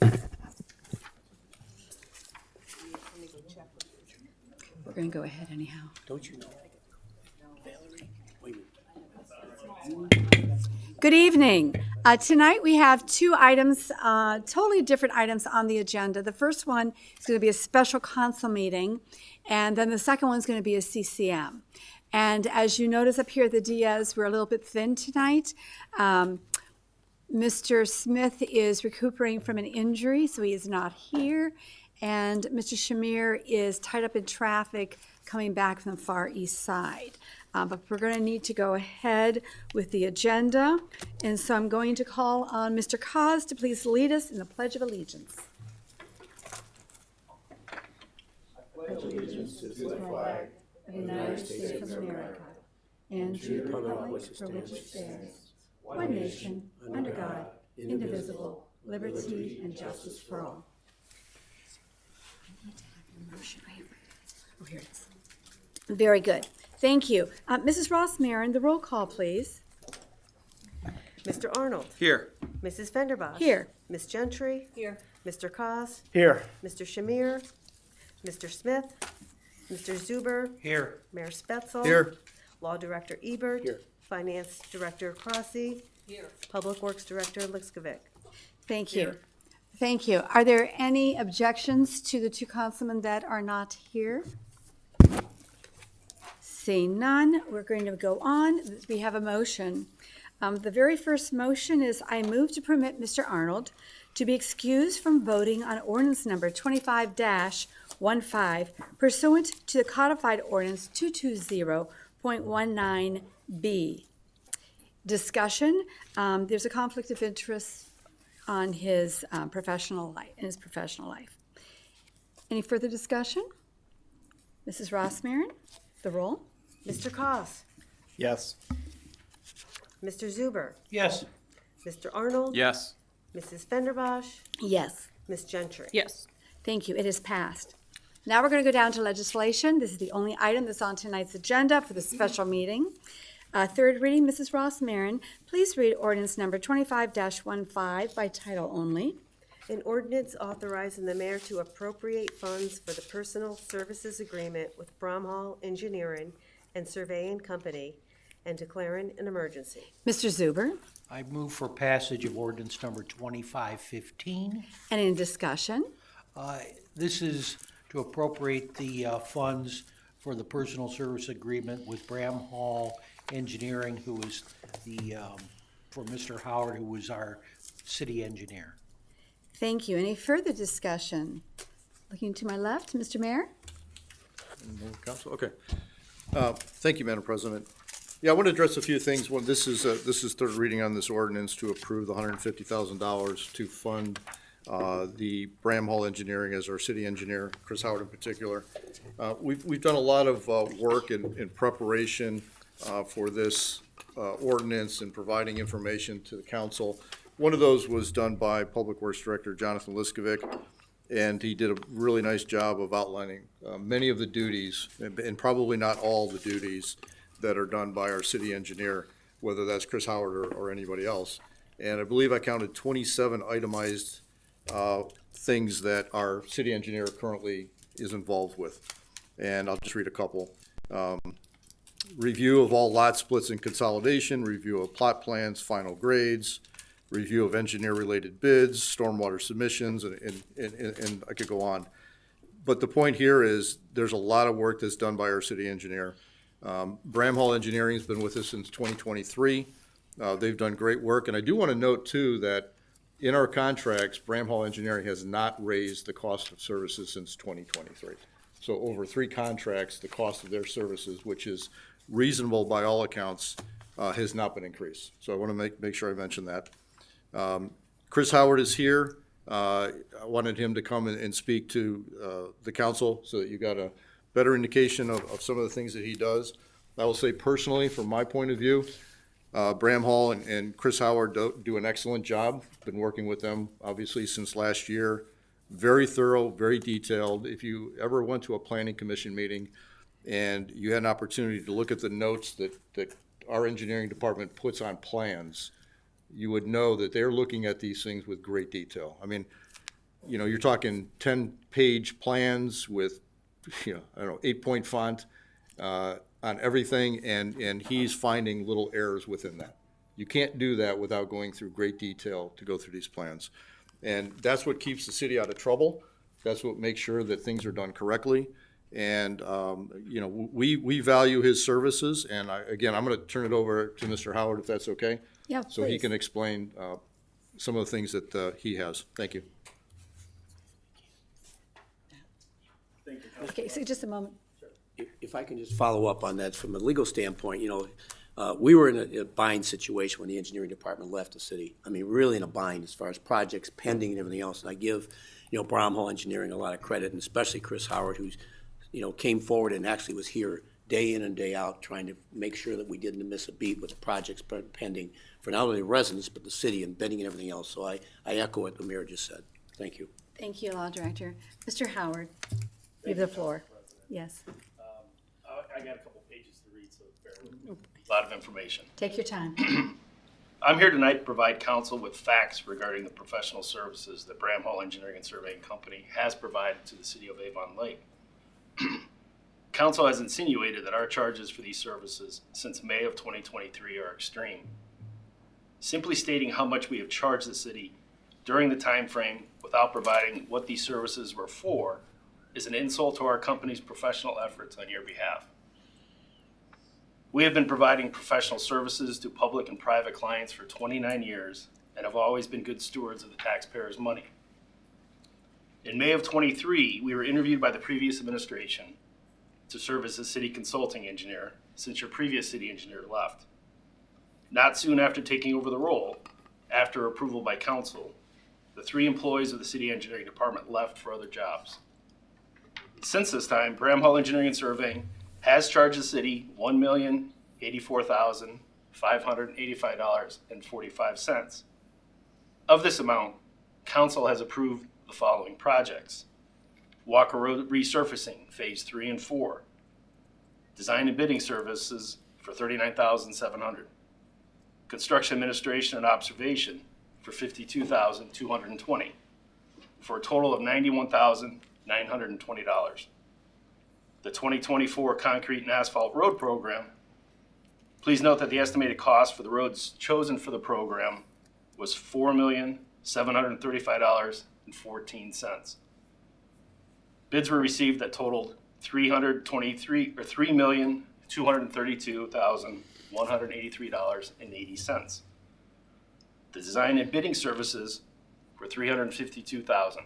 We're going to go ahead anyhow. Don't you know? Valerie, wait a minute. Good evening. Tonight we have two items, totally different items on the agenda. The first one is going to be a special council meeting, and then the second one is going to be a CCM. And as you notice up here at the Diaz, we're a little bit thin tonight. Mr. Smith is recuperating from an injury, so he is not here. And Mr. Shamir is tied up in traffic coming back from the Far East Side. But we're going to need to go ahead with the agenda. And so I'm going to call on Mr. Kaz to please lead us in the Pledge of Allegiance. Pledge allegiance to the flag of the United States of America and to the republic for which it stands, one nation, under God, indivisible, liberty and justice for all. I need to have your motion. Oh, here it is. Very good. Thank you. Mrs. Ross-Marin, the roll call, please. Mr. Arnold. Here. Mrs. Fenderbosh. Here. Ms. Gentry. Here. Mr. Kaz. Here. Mr. Shamir. Mr. Smith. Mr. Zuber. Here. Mayor Spetzel. Here. Law Director Ebert. Here. Finance Director Crossy. Here. Public Works Director Liskovic. Thank you. Thank you. Are there any objections to the two councilmen that are not here? Seeing none, we're going to go on. We have a motion. The very first motion is I move to permit Mr. Arnold to be excused from voting on ordinance number 25-15 pursuant to the codified ordinance 220.19B. Discussion. There's a conflict of interest on his professional life. Any further discussion? Mrs. Ross-Marin, the roll. Mr. Kaz. Yes. Mr. Zuber. Yes. Mr. Arnold. Yes. Mrs. Fenderbosh. Yes. Ms. Gentry. Yes. Thank you. It is passed. Now we're going to go down to legislation. This is the only item that's on tonight's agenda for the special meeting. Third reading, Mrs. Ross-Marin, please read ordinance number 25-15 by title only. An ordinance authorizing the mayor to appropriate funds for the personal services agreement with Bromhall Engineering and Surveying Company and declaring an emergency. Mr. Zuber, I move for passage of ordinance number 2515. and in discussion. This is to appropriate the funds for the personal service agreement with Bramhall Engineering, who is for Mr. Howard, who was our city engineer. Thank you. Any further discussion? Looking to my left, Mr. Mayor? Council, okay. Thank you, Madam President. Yeah, I want to address a few things. One, this is third reading on this ordinance to approve the $150,000 to fund the Bramhall Engineering as our city engineer, Chris Howard in particular. We've done a lot of work in preparation for this ordinance and providing information to the council. One of those was done by Public Works Director Jonathan Liskovic, and he did a really nice job of outlining many of the duties, and probably not all the duties, that are done by our city engineer, whether that's Chris Howard or anybody else. And I believe I counted 27 itemized things that our city engineer currently is involved with. And I'll just read a couple. Review of all lot splits and consolidation, review of plot plans, final grades, review of engineer-related bids, stormwater submissions, and I could go on. But the point here is there's a lot of work that's done by our city engineer. Bramhall Engineering has been with us since 2023. They've done great work. And I do want to note, too, that in our contracts, Bramhall Engineering has not raised the cost of services since 2023. So over 3 contracts, the cost of their services, which is reasonable by all accounts, has not been increased. So I want to make sure I mention that. Chris Howard is here. I wanted him to come and speak to the council so that you got a better indication of some of the things that he does. I will say personally, from my point of view, Bramhall and Chris Howard do an excellent job. Been working with them, obviously, since last year. Very thorough, very detailed. If you ever went to a planning commission meeting and you had an opportunity to look at the notes that our engineering department puts on plans, you would know that they're looking at these things with great detail. I mean, you're talking 10-page plans with, I don't know, 8-point font on everything, and he's finding little errors within that. You can't do that without going through great detail to go through these plans. And that's what keeps the city out of trouble. That's what makes sure that things are done correctly. And, we value his services. And again, I'm going to turn it over to Mr. Howard, if that's okay. Yeah, So he please. can explain some of the things that he has. Thank you. Okay, so just a moment. If I can just follow up on that, from a legal standpoint, we were in a bind situation when the engineering department left the city. I mean, really in a bind as far as projects pending and everything else. And I give, Bromhall Engineering a lot of credit, and especially Chris Howard, who's, came forward and actually was here day in and day out trying to make sure that we didn't miss a beat with the projects pending for not only the residents, but the city and bidding and everything else. So I echo what the mayor just said. Thank you. Thank you, Law Director. Mr. Howard, you have the floor. Yes, I got a couple pages to read, so bear with me. A lot of information. take your time. I'm here tonight to provide council with facts regarding the professional services that Bramhall Engineering and Surveying Company has provided to the city of Avon Lake. Council has insinuated that our charges for these services since May of 2023 are extreme. Simply stating how much we have charged the city during the time frame without providing what these services were for is an insult to our company's professional efforts on your behalf. We have been providing professional services to public and private clients for 29 years and have always been good stewards of the taxpayers' money. In May of 23, we were interviewed by the previous administration to serve as a city consulting engineer since your previous city engineer left. Not soon after taking over the role, after approval by council, the 3 employees of the city engineering department left for other jobs. Since this time, Bramhall Engineering and Surveying has charged the city $1,084,585.45. Of this amount, council has approved the following projects: Walker Road resurfacing, phase 3 and 4. Design and bidding services for $39,700. Construction administration and observation for $52,220, for a total of $91,920. The 2024 concrete and asphalt road program. Please note that the estimated cost for the roads chosen for the program was $4,735.14. Bids were received that totaled $3,232,183.80. The design and bidding services were $352,000.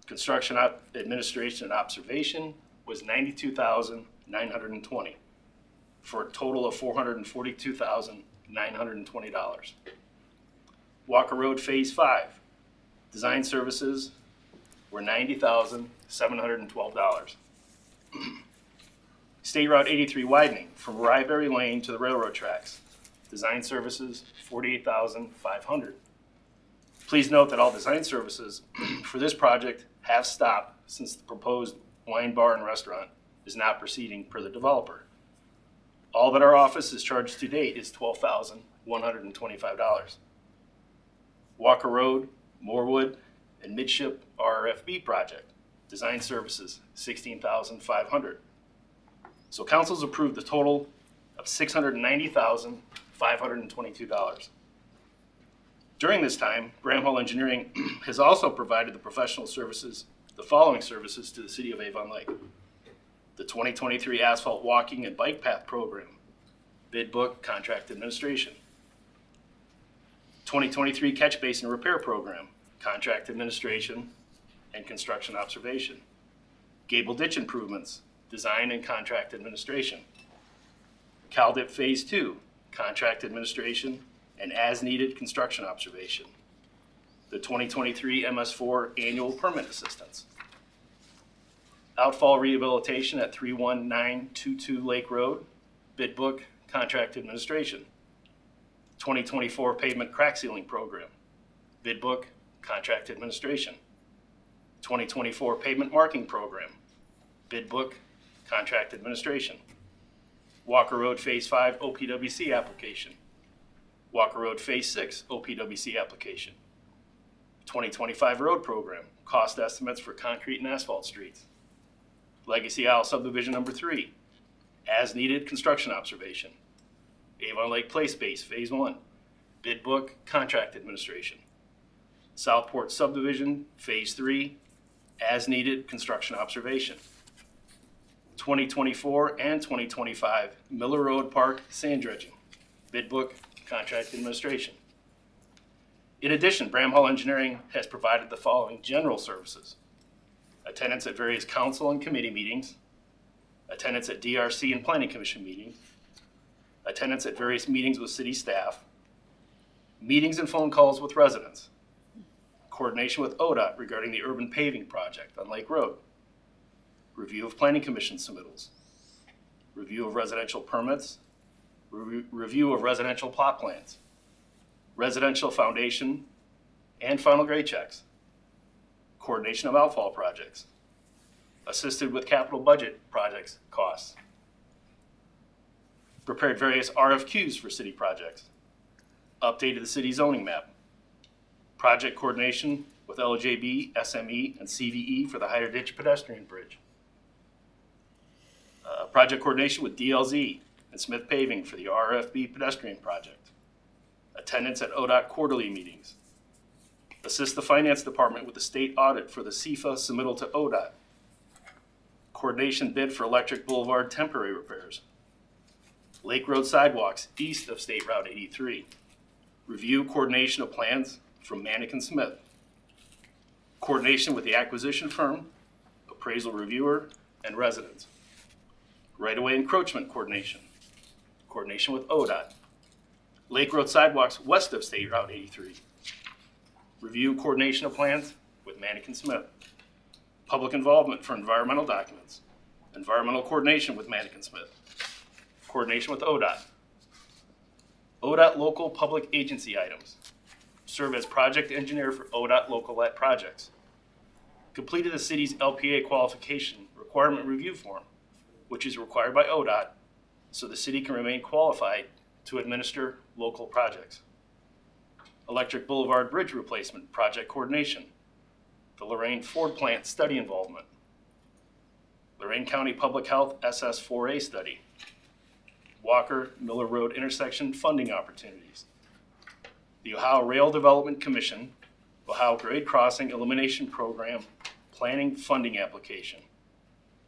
Construction administration and observation was $92,920, for a total of $442,920. Walker Road Phase 5, design services were $90,712. State Route 83 widening from Ryberry Lane to the railroad tracks, design services $48,500. Please note that all design services for this project have stopped since the proposed wine bar and restaurant is not proceeding per the developer. All that our office has charged to date is $12,125. Walker Road, Morewood, and Midship RRFB project, design services $16,500. So council's approved the total of $690,522. During this time, Bramhall Engineering has also provided the following services to the city of Avon Lake: the 2023 asphalt walking and bike path program, bid book, contract administration; 2023 catch basin repair program, contract administration and construction observation; gable ditch improvements, design and contract administration; CalDIP Phase 2, contract administration and as-needed construction observation; the 2023 MS4 annual permit assistance; outfall rehabilitation at 31922 Lake Road, bid book, contract administration; 2024 pavement crack sealing program, bid book, contract administration; 2024 pavement marking program, bid book, contract administration; Walker Road Phase 5 OPWC application; Walker Road Phase 6 OPWC application; 2025 road program, cost estimates for concrete and asphalt streets. Legacy Isle subdivision number 3, as needed construction observation. Avon Lake Play Space Phase 1, bid book, contract administration. Southport subdivision Phase 3, as needed construction observation. 2024 and 2025 Miller Road Park sand dredging, bid book, contract administration. In addition, Bramhall Engineering has provided the following general services: attendance at various council and committee meetings, attendance at DRC and Planning Commission meetings, attendance at various meetings with city staff, meetings and phone calls with residents, coordination with ODOT regarding the urban paving project on Lake Road, review of Planning Commission submittals, review of residential permits, review of residential plot plans, residential foundation and final grade checks, coordination of outfall projects, assisted with capital budget projects costs, prepared various RFQs for city projects, updated the city zoning map, project coordination with LJB, SME, and CVE for the Hyder Ditch pedestrian bridge, project coordination with DLZ and Smith Paving for the RFB pedestrian project, attendance at ODOT quarterly meetings, assist the finance department with the state audit for the CFA submittal to ODOT, coordination bid for Electric Boulevard temporary repairs, Lake Road sidewalks east of State Route 83, review coordination of plans from Manikin Smith, coordination with the acquisition firm, appraisal reviewer, and residents, right-of-way encroachment coordination, coordination with ODOT, Lake Road sidewalks west of State Route 83, review coordination of plans with Manikin Smith, public involvement for environmental documents, environmental coordination with Manikin Smith, coordination with ODOT, ODOT local public agency items, serve as project engineer for ODOT local projects, completed the city's LPA qualification requirement review form, which is required by ODOT so the city can remain qualified to administer local projects. Electric Boulevard Bridge Replacement Project Coordination, the Lorraine Ford Plant Study Involvement, Lorraine County Public Health SS4A Study, Walker Miller Road Intersection Funding Opportunities, the Ohio Rail Development Commission, Ohio Grade Crossing Elimination Program Planning Funding Application.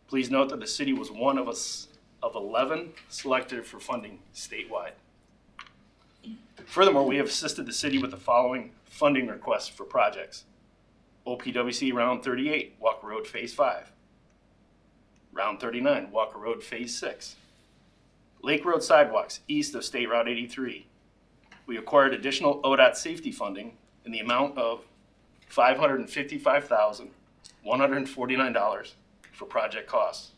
Please note that the city was one of 11 selected for funding statewide. Furthermore, we have assisted the city with the following funding requests for projects: OPWC Round 38, Walker Road Phase 5. Round 39, Walker Road Phase 6. Lake Road sidewalks east of State Route 83. We acquired additional ODOT safety funding in the amount of $555,149 for project costs.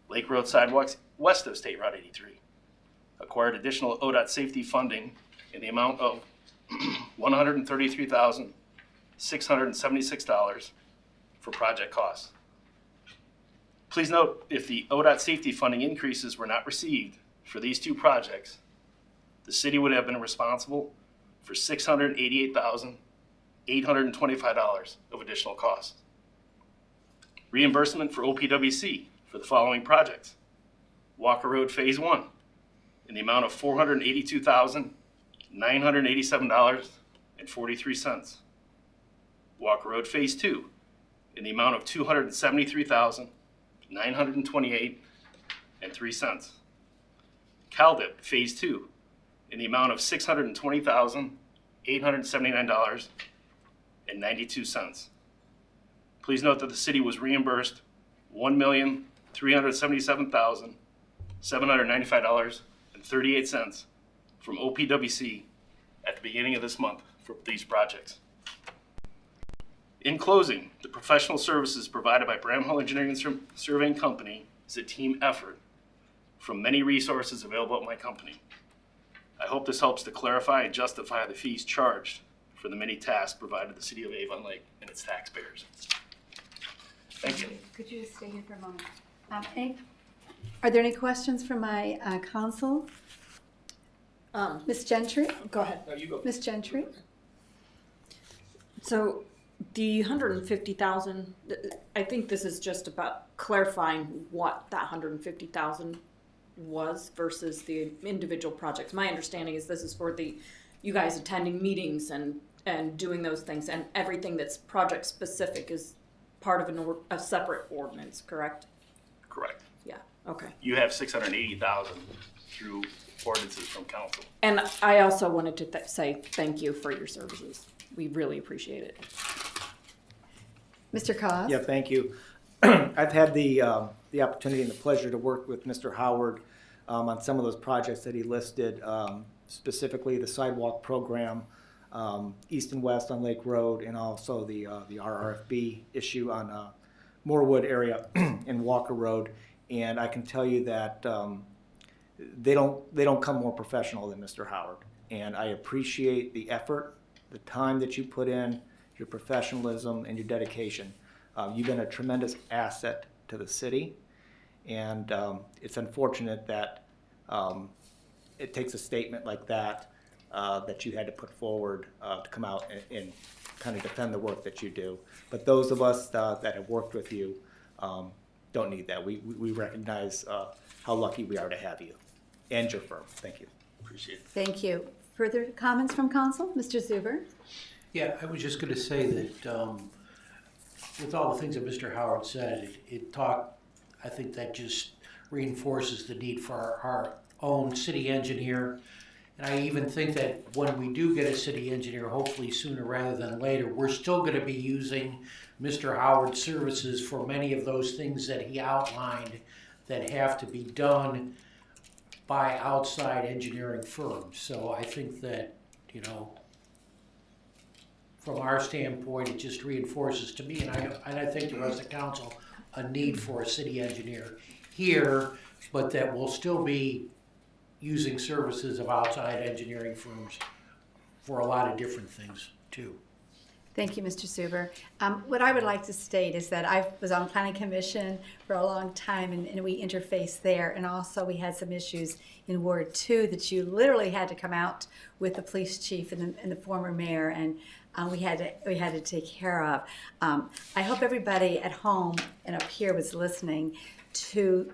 Lake Road sidewalks west of State Route 83. Acquired additional ODOT safety funding in the amount of $133,676 for project costs. Please note, if the ODOT safety funding increases were not received for these two projects, the city would have been responsible for $688,825 of additional costs. Reimbursement for OPWC for the following projects: Walker Road Phase 1 in the amount of $482,987.43. Walker Road Phase 2 in the amount of $273,928.03. CalDIP Phase 2 in the amount of $620,879.92. Please note that the city was reimbursed $1,377,795.38 from OPWC at the beginning of this month for these projects. In closing, the professional services provided by Bramhall Engineering and Surveying Company is a team effort from many resources available at my company. I hope this helps to clarify and justify the fees charged for the many tasks provided to the city of Avon Lake and its taxpayers. Thank you. Could you just stay here for a moment? Are there any questions from my council? Ms. Gentry? Go ahead. No, you go. Ms. Gentry? So the 150,000, I think this is just about clarifying what that 150,000 was versus the individual projects. My understanding is this is for you guys attending meetings and doing those things, and everything that's project specific is part of a separate ordinance, correct? Correct. Yeah, okay. You have 680,000 through ordinances from council. And I also wanted to say thank you for your services. We really appreciate it. Mr. Cos? Yeah, thank you. I've had the opportunity and the pleasure to work with Mr. Howard on some of those projects that he listed, specifically the sidewalk program, east and west on Lake Road, and also the RRFB issue on Moorwood area and Walker Road. And I can tell you that they don't come more professional than Mr. Howard. And I appreciate the effort, the time that you put in, your professionalism, and your dedication. You've been a tremendous asset to the city, and it's unfortunate that it takes a statement like that that you had to put forward to come out and kind of defend the work that you do. But those of us that have worked with you don't need that. We recognize how lucky we are to have you and your firm. Thank you. Appreciate it. Thank you. Further comments from council? Mr. Zuber? Yeah, I was just going to say that with all the things that Mr. Howard said, I think that just reinforces the need for our own city engineer. And I even think that when we do get a city engineer, hopefully sooner rather than later, we're still going to be using Mr. Howard's services for many of those things that he outlined that have to be done by outside engineering firms. So I think that, from our standpoint, it just reinforces to me, and I think the rest of the council, a need for a city engineer here, but that will still be using services of outside engineering firms for a lot of different things too. Thank you, Mr. Zuber. What I would like to state is that I was on Planning Commission for a long time, and we interfaced there, and also we had some issues in Ward 2 that you literally had to come out with the police chief and the former mayor, and we had to take care of. I hope everybody at home and up here was listening to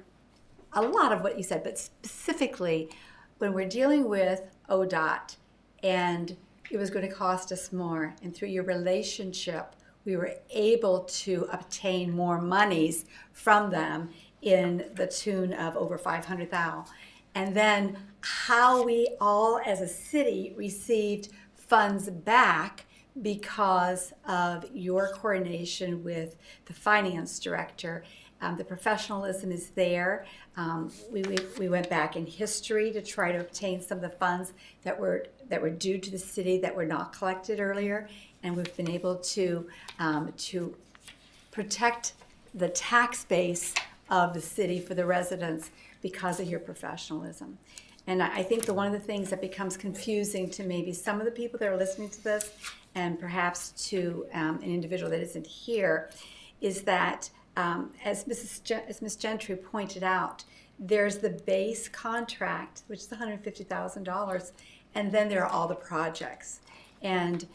a lot of what you said, but specifically when we're dealing with ODOT and it was going to cost us more, and through your relationship, we were able to obtain more monies from them in the tune of over $500,000. And then how we all as a city received funds back because of your coordination with the finance director. The professionalism is there. We went back in history to try to obtain some of the funds that were due to the city that were not collected earlier, and we've been able to protect the tax base of the city for the residents because of your professionalism. And I think that one of the things that becomes confusing to maybe some of the people that are listening to this, and perhaps to an individual that isn't here, is that as Ms. Gentry pointed out, there's the base contract, which is $150,000, and then there are all the projects. And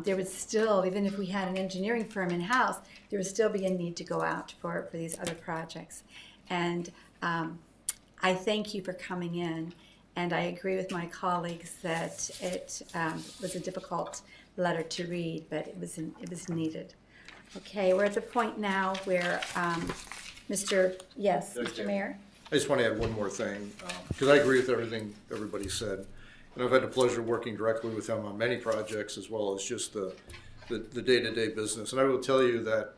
there would still, even if we had an engineering firm in-house, there would still be a need to go out for these other projects. And I thank you for coming in, and I agree with my colleagues that it was a difficult letter to read, but it was needed. Okay, we're at the point now where Mr. Mayor? I just want to add one more thing, because I agree with everything everybody said. And I've had the pleasure of working directly with them on many projects, as well as just the day-to-day business. And I will tell you that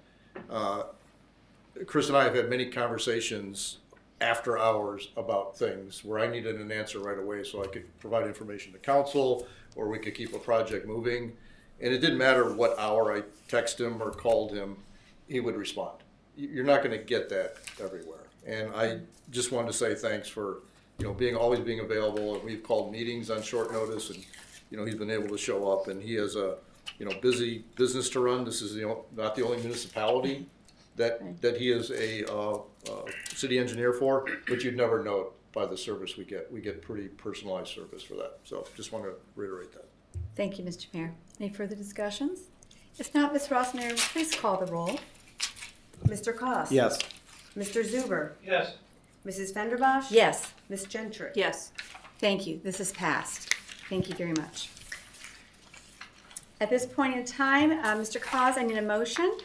Chris and I have had many conversations after hours about things where I needed an answer right away so I could provide information to council, or we could keep a project moving. And it didn't matter what hour I texted him or called him, he would respond. You're not going to get that everywhere. And I just wanted to say thanks for, always being available. And we've called meetings on short notice, and, he's been able to show up. And he has a, busy business to run. This is not the only municipality that he is a city engineer for, but you'd never know it by the service we get. We get pretty personalized service for that. So just want to reiterate that. Thank you, Mr. Mayor. Any further discussions? If not, Ms. Rossmarin, please call the roll. Mr. Koss. Yes. Mr. Zuber. Yes. Mrs. Fenderbosh. Yes. Ms. Gentry. Yes. Thank you. This is passed. Thank you very much. At this point in time, Mr. Cos, I need a motion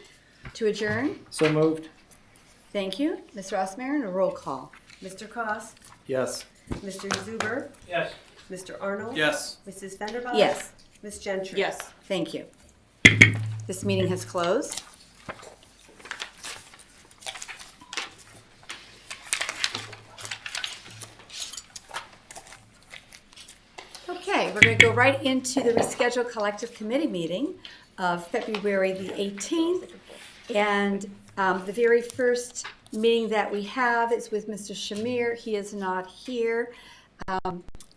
to adjourn. So moved? Thank you. Ms. Rossmarin, a roll call. Mr. Koss. Yes. Mr. Zuber. Yes. Mr. Arnold. Yes. Mrs. Fenderbosh. Yes. Ms. Gentry. Yes. Thank you. This meeting has closed. Okay, we're going to go right into the rescheduled collective committee meeting of February the 18th. And the very first meeting that we have is with Mr. Shamir. He is not here.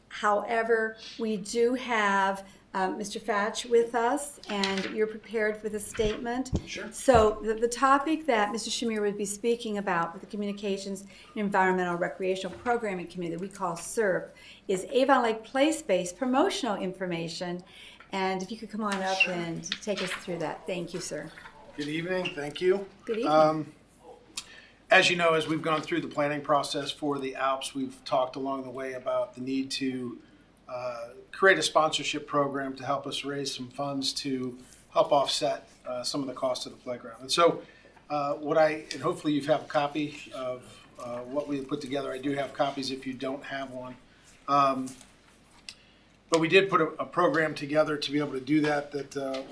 However, we do have Mr. Fatch with us, and you're prepared for the statement. Sure. So the topic that Mr. Shamir would be speaking about with the Communications and Environmental Recreational Programming Committee that we call SERP is Avon Lake Place-based promotional information. And if you could come on up and take us through that. Thank you, sir. Good evening, thank you. Good evening. As you know, as we've gone through the planning process for the Alps, we've talked along the way about the need to create a sponsorship program to help us raise some funds to help offset some of the cost of the playground. And so and hopefully you have a copy of what we put together. I do have copies if you don't have one. But we did put a program together to be able to do that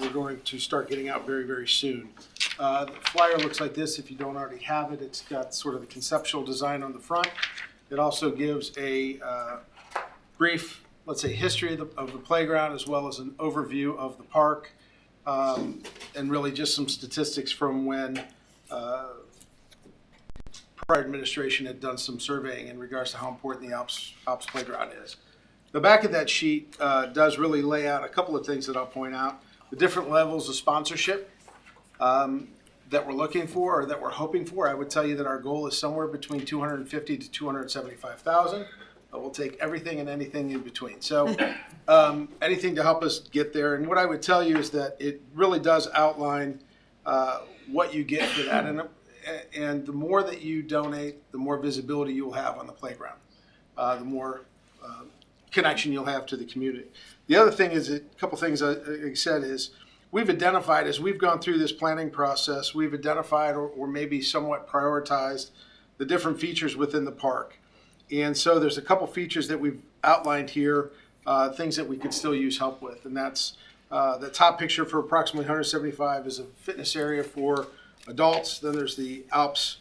we're going to start getting out very, very soon. The flyer looks like this if you don't already have it. It's got sort of the conceptual design on the front. It also gives a brief, let's say, history of the playground as well as an overview of the park, and really just some statistics from when prior administration had done some surveying in regards to how important the Alps playground is. The back of that sheet does really lay out a couple of things that I'll point out. The different levels of sponsorship that we're looking for or that we're hoping for. I would tell you that our goal is somewhere between 250 to 275,000. We'll take everything and anything in between. So anything to help us get there. And what I would tell you is that it really does outline what you get for that. And the more that you donate, the more visibility you'll have on the playground, the more connection you'll have to the community. The other thing is, a couple things I said is, we've identified, as we've gone through this planning process, we've identified or maybe somewhat prioritized the different features within the park. And so there's a couple features that we've outlined here, things that we could still use help with. And that's the top picture for approximately 175 is a fitness area for adults. Then there's the Alps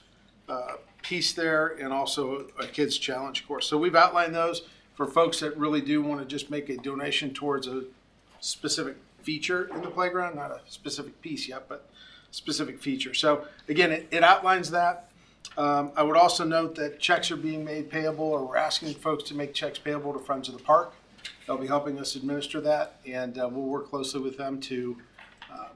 piece there, and also a kids challenge course. So we've outlined those for folks that really do want to just make a donation towards a specific feature in the playground, not a specific piece yet, but specific feature. So again, it outlines that. I would also note that checks are being made payable, or we're asking folks to make checks payable to Friends of the Park. They'll be helping us administer that, and we'll work closely with them to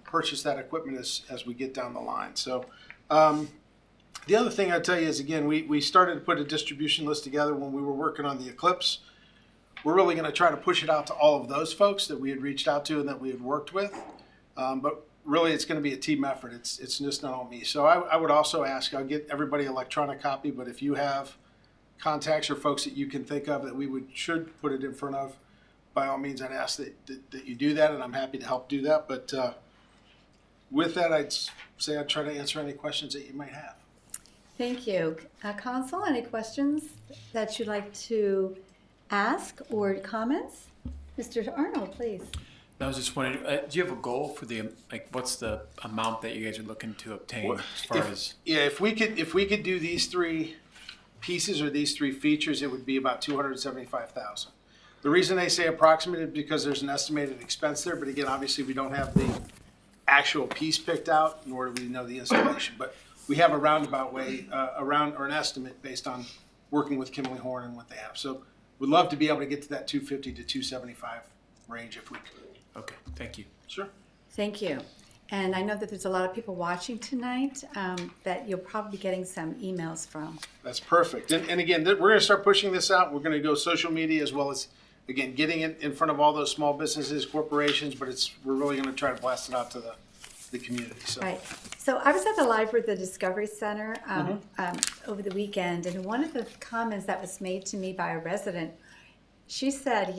purchase that equipment as we get down the line. So the other thing I'd tell you is, again, we started to put a distribution list together when we were working on the Eclipse. We're really going to try to push it out to all of those folks that we had reached out to and that we had worked with. But really, it's going to be a team effort. It's just not on me. So I would also ask, I'll get everybody an electronic copy, but if you have contacts or folks that you can think of that we should put it in front of, by all means, I'd ask that you do that, and I'm happy to help do that. But with that, I'd say I'd try to answer any questions that you might have. Thank you. Council, any questions that you'd like to ask or comments? Mr. Arnold, please. I was just wondering, do you have a goal for what's the amount that you guys are looking to obtain as far as? Yeah, if we could do these three pieces or these three features, it would be about 275,000. The reason they say approximate is because there's an estimated expense there, but again, obviously we don't have the actual piece picked out, nor do we know the installation. But we have a roundabout way, or an estimate based on working with Kimberly Horn and what they have. So we'd love to be able to get to that 250 to 275 range if we could. Okay, thank you. Sure. Thank you. And I know that there's a lot of people watching tonight that you'll probably be getting some emails from. That's perfect. And again, we're going to start pushing this out. We're going to go social media as well as, again, getting it in front of all those small businesses, corporations, but we're really going to try to blast it out to the community, so. Right. So I was at the library at the Discovery Center over the weekend, and one of the comments that was made to me by a resident, she said,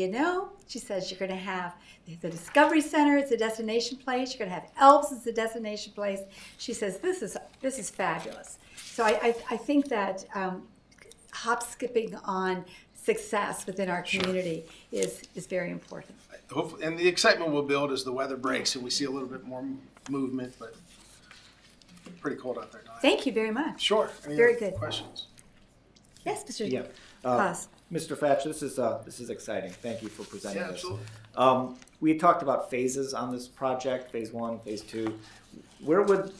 she says you're going to have the Discovery Center is a destination place. You're going to have Elves as a destination place. She says this is fabulous. So I think that hop skipping on success within our community is very important. Hopefully, and the excitement will build as the weather breaks and we see a little bit more movement, but pretty cold out there tonight. Thank you very much. Sure. Any Very other good. questions? Yes, Mr. Yeah. Haas. Mr. Fatch, this is exciting. Thank you for presenting Yeah, this. absolutely. We had talked about phases on this project, phase 1, phase 2. Where would,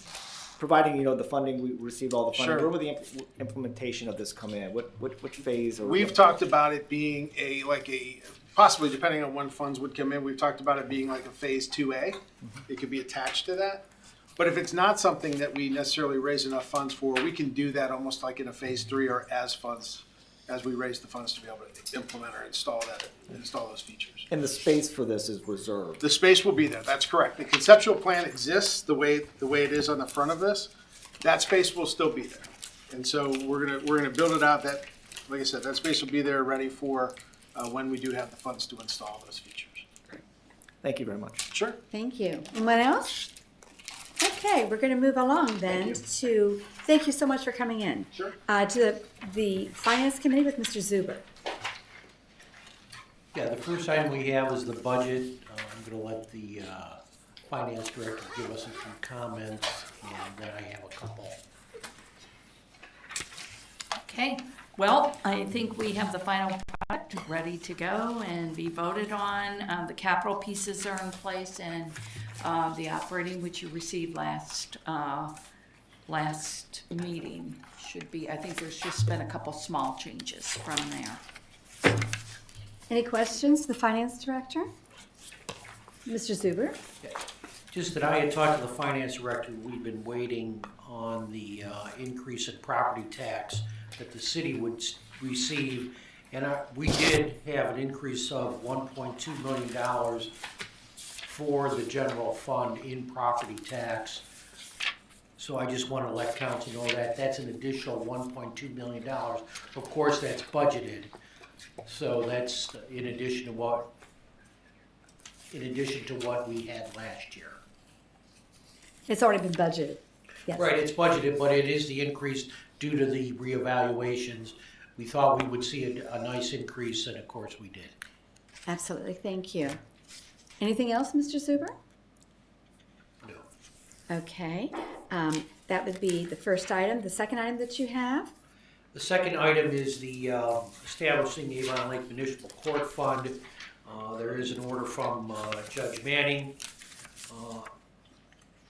providing, the funding, we received all the funding, Sure. where would the implementation of this come in? Which phase? Or We've talked about it being possibly depending on when funds would come in, we've talked about it being like a phase 2A. It could be attached to that. But if it's not something that we necessarily raise enough funds for, we can do that almost like in a phase 3 or as we raise the funds to be able to implement or install those features. And the space for this is reserved. The space will be there, that's correct. The conceptual plan exists the way it is on the front of this. That space will still be there. And so we're gonna build it out that, like I said, that space will be there ready for when we do have the funds to install those features. Thank you very much. Sure. Thank you. Anyone else? Okay, we're going to move along then to, thank you so much for coming in. Sure. To the Finance Committee with Mr. Zuber. Yeah, the first item we have is the budget. I'm going to let the finance director give us a few comments, and then I have a couple. Okay, well, I think we have the final product ready to go and be voted on. The capital pieces are in place, and the operating, which you received last meeting, should be, I think there's just been a couple small changes from there. Any questions to the Finance Director? Mr. Zuber? Just that I had talked to the finance director, we've been waiting on the increase in property tax that the city would receive. And we did have an increase of $1.2 million for the general fund in property tax. So I just want to let council know that that's an additional $1.2 million. Of course, that's budgeted. So that's in addition to what we had last year. It's already been budgeted. Yes. Right, it's budgeted, but it is the increase due to the reevaluations. We thought we would see a nice increase, and of course we did. Absolutely, thank you. Anything else, Mr. Zuber? No. Okay, that would be the first item. The second item that you have? The second item is the establishing the Avon Lake Municipal Court Fund. There is an order from Judge Manning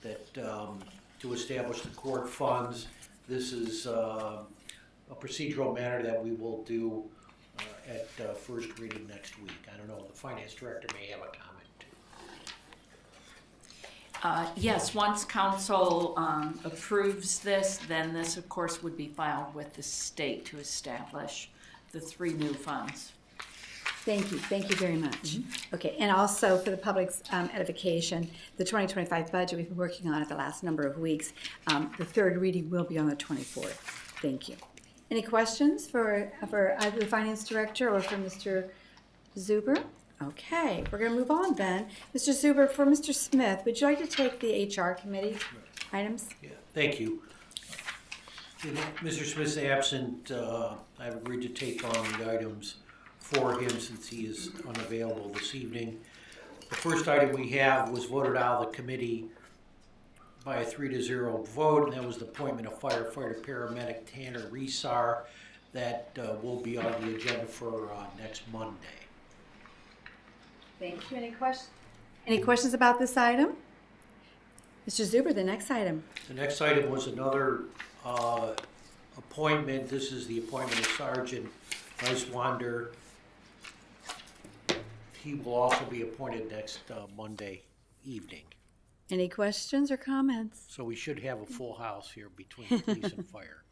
that to establish the court funds. This is a procedural matter that we will do at first reading next week. I don't know, the finance director may have a comment too. Yes, once council approves this, then this, of course, would be filed with the state to establish the 3 new funds. Thank you very much. Okay, and also for the public's edification, the 2025 budget we've been working on it the last number of weeks. The third reading will be on the 24th. Thank you. Any questions for either the finance director or for Mr. Zuber? Okay, we're going to move on then. Mr. Zuber, for Mr. Smith, would you like to take the HR committee items? Yeah, thank you. In Mr. Smith's absent, I've agreed to take on the items for him since he is unavailable this evening. The first item we have was voted out of the committee by a 3-0 vote, and that was the appointment of firefighter paramedic Tanner Resar. That will be on the agenda for next Monday. Thank you. Any questions? Any questions about this item? Mr. Zuber, the next item. The next item was another appointment. This is the appointment of Sergeant Weiswander. He will also be appointed next Monday evening. Any questions or comments? So we should have a full house here between police and fire.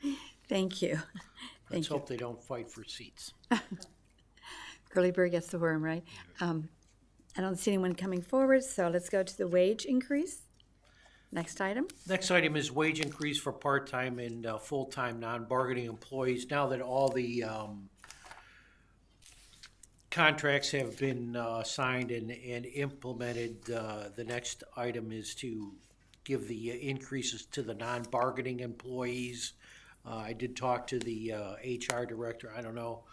Thank you. Let's hope they don't fight for seats. Early bird gets the worm, right? I don't see anyone coming forward, so let's go to the wage increase. Next item. Next item is wage increase for part-time and full-time non-bargaining employees. Now that all the contracts have been signed and implemented, the next item is to give the increases to the non-bargaining employees. I did talk to the HR director. I don't know,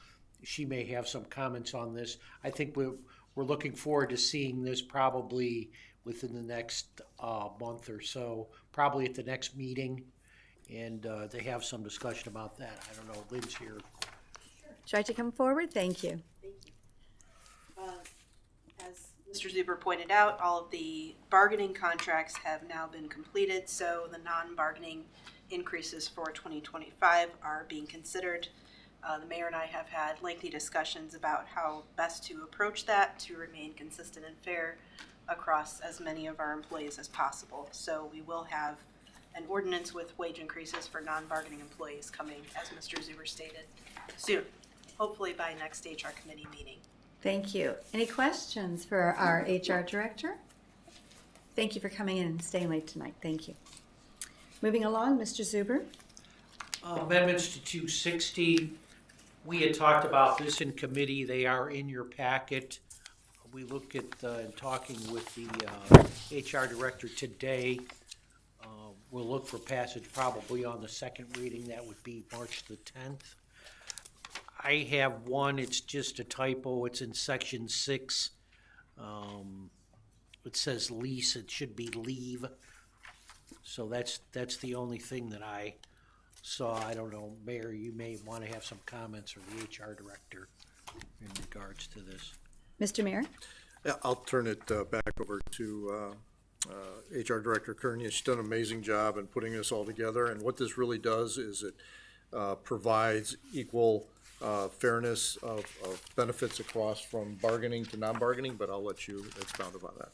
she may have some comments on this. I think we're looking forward to seeing this probably within the next month or so, probably at the next meeting, and to have some discussion about that. I don't know, Lynn's here. Try to come forward. Thank you. As Mr. Zuber pointed out, all of the bargaining contracts have now been completed, so the non-bargaining increases for 2025 are being considered. The mayor and I have had lengthy discussions about how best to approach that to remain consistent and fair across as many of our employees as possible. So we will have an ordinance with wage increases for non-bargaining employees coming, as Mr. Zuber stated, soon, hopefully by next HR committee meeting. Thank you. Any questions for our HR director? Thank you for coming in and staying late tonight. Thank you. Moving along, Mr. Zuber. Amendments to 260. We had talked about this in committee. They are in your packet. We looked at talking with the HR director today. We'll look for passage probably on the second reading. That would be March the 10th. I have one. It's just a typo. It's in section 6. It says lease. It should be leave. So that's the only thing that I saw. I don't know, Mayor, you may want to have some comments, or the HR director, in regards to this. Mr. Mayor. Yeah, I'll turn it back over to HR Director Kearney. She's done an amazing job in putting this all together, and what this really does is it provides equal fairness of benefits across from bargaining to non-bargaining, but I'll let you expound upon that.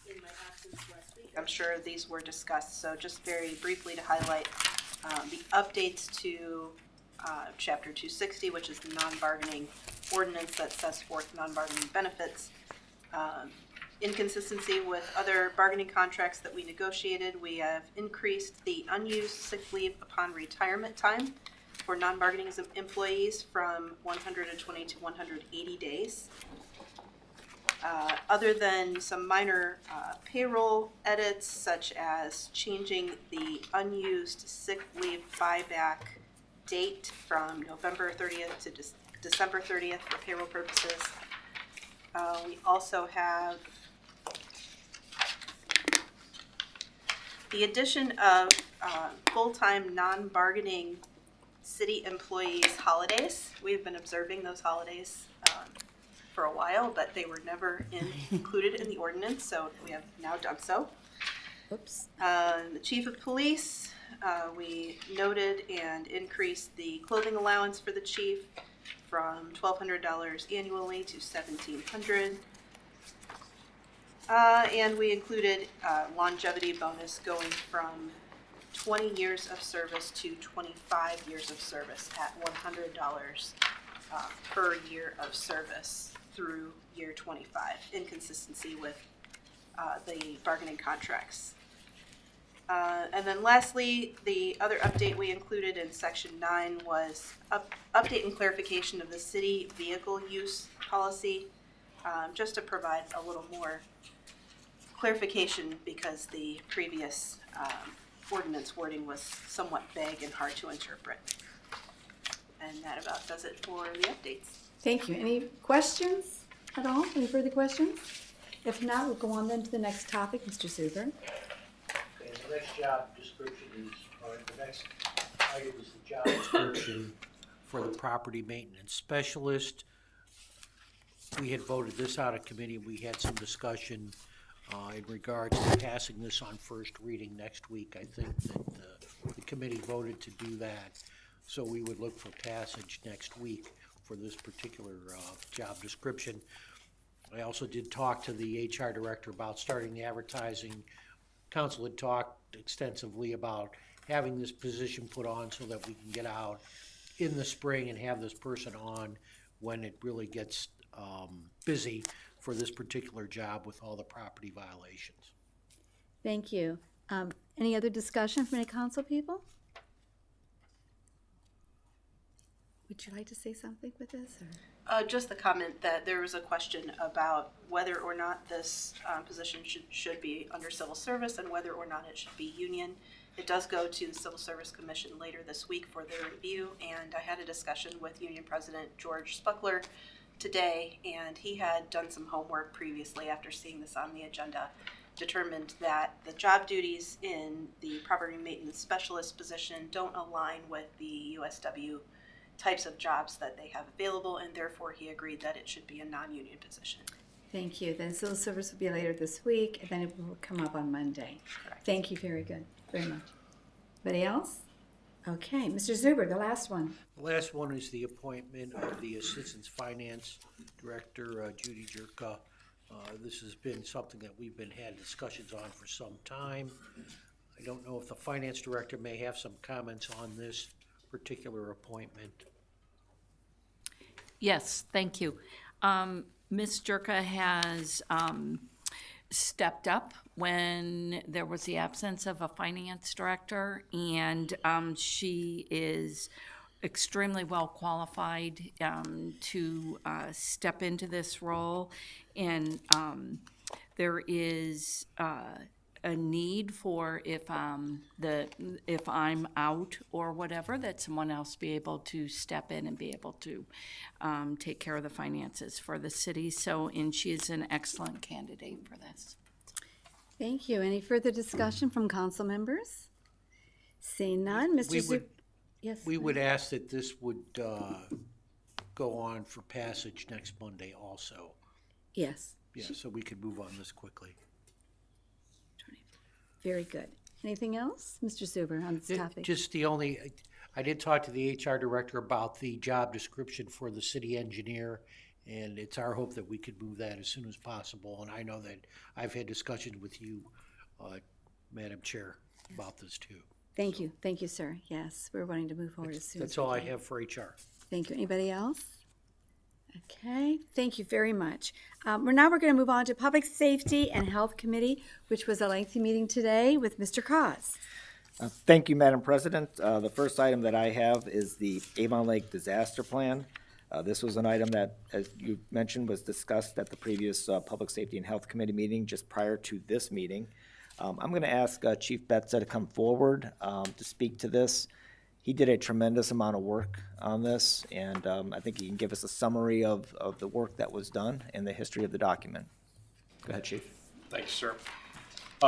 In my absence last week, I'm sure these were discussed, so just very briefly to highlight the updates to Chapter 260, which is the non-bargaining ordinance that sets forth non-bargaining benefits. In consistency with other bargaining contracts that we negotiated, we have increased the unused sick leave upon retirement time for non-bargaining employees from 120 to 180 days. Other than some minor payroll edits, such as changing the unused sick leave buyback date from November 30th to December 30th for payroll purposes. We also have the addition of full-time non-bargaining city employees' holidays. We've been observing those holidays for a while, but they were never included in the ordinance, so we have now done so. Oops. The chief of police, we noted and increased the clothing allowance for the chief from $1,200 annually to $1,700. And we included longevity bonus going from 20 years of service to 25 years of service at $100 per year of service through year 25, in consistency with the bargaining contracts. And then lastly, the other update we included in section 9 was update and clarification of the city vehicle use policy, just to provide a little more clarification because the previous ordinance wording was somewhat vague and hard to interpret. And that about does it for the updates. Thank you. Any questions at all? Any further questions? If not, we'll go on then to the next topic, Mr. Zuber. Okay, the next job description is, or the next item is the job description for the property maintenance specialist. We had voted this out of committee. We had some discussion in regards to passing this on first reading next week. I think that the committee voted to do that. So we would look for passage next week for this particular job description. I also did talk to the HR director about starting the advertising. Council had talked extensively about having this position put on so that we can get out in the spring and have this person on when it really gets busy for this particular job with all the property violations. Thank you. Any other discussion from any council people? Would you like to say something with this? Or? Just the comment that there was a question about whether or not this position should be under civil service and whether or not it should be union. It does go to the Civil Service Commission later this week for their review, and I had a discussion with Union President George Spuckler today, and he had done some homework previously after seeing this on the agenda, determined that the job duties in the property maintenance specialist position don't align with the USW types of jobs that they have available, and therefore he agreed that it should be a non-union position. Thank you. Then civil service will be later this week, and then it will come up on Monday. Correct. Thank you. Very good. Very much. Anybody else? Okay, Mr. Zuber, the last one. The last one is the appointment of the Assistant Finance Director, Judy Jerka. This has been something that we've had discussions on for some time. I don't know if the Finance Director may have some comments on this particular appointment. Yes, thank you. Ms. Jerka has stepped up when there was the absence of a finance director, and she is extremely well qualified to step into this role. And there is a need for if I'm out or whatever, that someone else be able to step in and be able to take care of the finances for the city. So, and she is an excellent candidate for this. Thank you. Any further discussion from council members? Seeing none, Mr. Zuber. Yes. We would ask that this would go on for passage next Monday also. Yes. Yeah, so we could move on this quickly. Very good. Anything else, Mr. Zuber, on this topic? Just I did talk to the HR director about the job description for the city engineer, and it's our hope that we could move that as soon as possible. And I know that I've had discussions with you, Madam Chair, about this too. Thank you. Thank you, sir. Yes, we're wanting to move forward as soon as That's all I can. have for HR. Thank you. Anybody else? Okay, thank you very much. We're going to move on to Public Safety and Health Committee, which was a lengthy meeting today with Mr. Cos. Thank you, Madam President. The first item that I have is the Avon Lake Disaster Plan. This was an item that, as you mentioned, was discussed at the previous Public Safety and Health Committee meeting just prior to this meeting. I'm going to ask Chief Betza to come forward to speak to this. He did a tremendous amount of work on this, and I think he can give us a summary of the work that was done and the history of the document. Go ahead, Chief. Thank you, sir.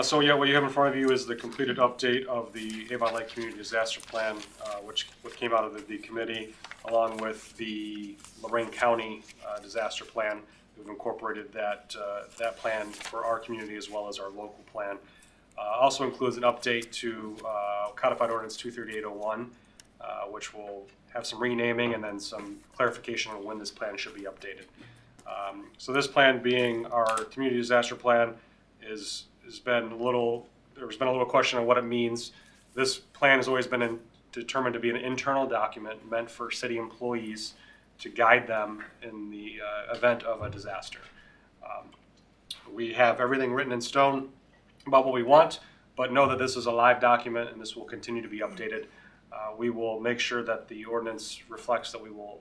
So yeah, what you have in front of you is the completed update of the Avon Lake Community Disaster Plan, which came out of the committee, along with the Lorraine County Disaster Plan. We've incorporated that plan for our community as well as our local plan. Also includes an update to Codified Ordinance 23801, which will have some renaming and then some clarification on when this plan should be updated. So this plan, being our community disaster plan, there's been a little question on what it means. This plan has always been determined to be an internal document meant for city employees to guide them in the event of a disaster. We have everything written in stone about what we want, but know that this is a live document and this will continue to be updated. We will make sure that the ordinance reflects that we will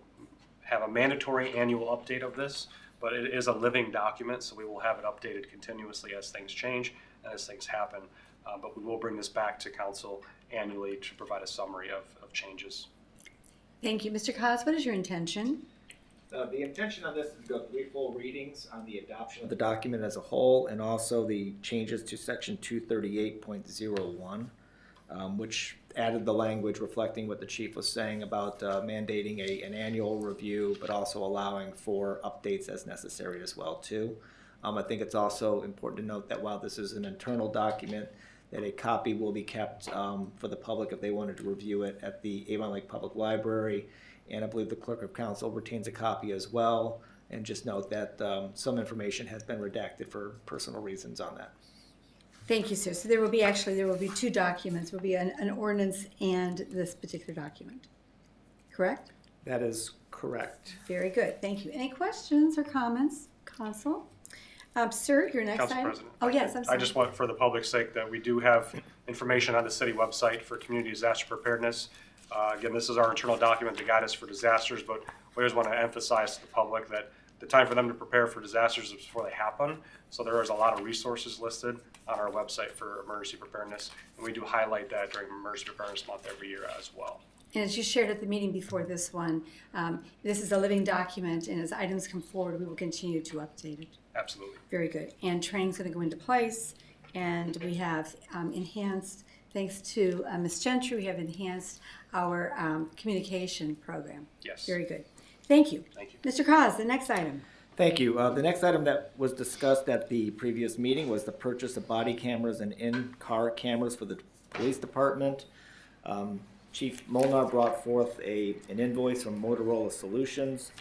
have a mandatory annual update of this, but it is a living document, so we will have it updated continuously as things change and as things happen. But we will bring this back to council annually to provide a summary of changes. Thank you. Mr. Cos, what is your intention? The intention of this is to go 3 full readings on the adoption of the document as a whole, and also the changes to section 238.01, which added the language reflecting what the chief was saying about mandating an annual review, but also allowing for updates as necessary as well too. I think it's also important to note that while this is an internal document, that a copy will be kept for the public if they wanted to review it at the Avon Lake Public Library. And I believe the Clerk of Council retains a copy as well. And just note that some information has been redacted for personal reasons on that. Thank you, sir. So there will be 2 documents. There will be an ordinance and this particular document. Correct? That is correct. Very good. Thank you. Any questions or comments, Council? Sir, your next Council item? President. Oh, yes, I'm I sorry. just want, for the public's sake, that we do have information on the city website for community disaster preparedness. Again, this is our internal document to guide us for disasters, but we always want to emphasize to the public that the time for them to prepare for disasters is before they happen. So there is a lot of resources listed on our website for emergency preparedness, and we do highlight that during Emergency Preparedness Month every year as well. And as you shared at the meeting before this one, this is a living document, and as items come forward, we will continue to update it. Absolutely. Very good. And training's going to go into place, and we have enhanced, thanks to Ms. Gentry, we have enhanced our communication program. Yes. Very good. Thank you. Thank you. Mr. Cos, the next item. Thank you. The next item that was discussed at the previous meeting was the purchase of body cameras and in-car cameras for the police department. Chief Molnar brought forth an invoice from Motorola Solutions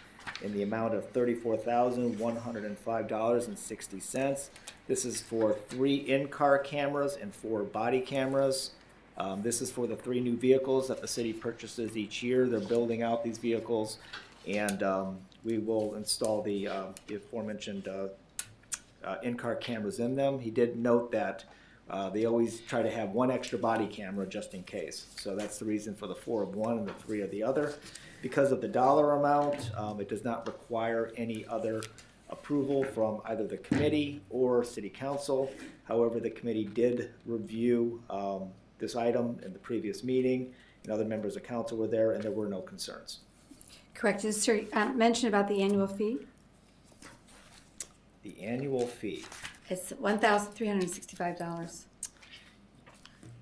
in the amount of $34,105.60. This is for 3 in-car cameras and 4 body cameras. This is for the 3 new vehicles that the city purchases each year. They're building out these vehicles, and we will install the aforementioned in-car cameras in them. He did note that they always try to have 1 extra body camera just in case. So that's the reason for the 4 of one and the 3 of the other. Because of the dollar amount, it does not require any other approval from either the committee or city council. However, the committee did review this item in the previous meeting, and other members of council were there, and there were no concerns. Correct. Is there mention about the annual fee? The annual fee. It's $1,365.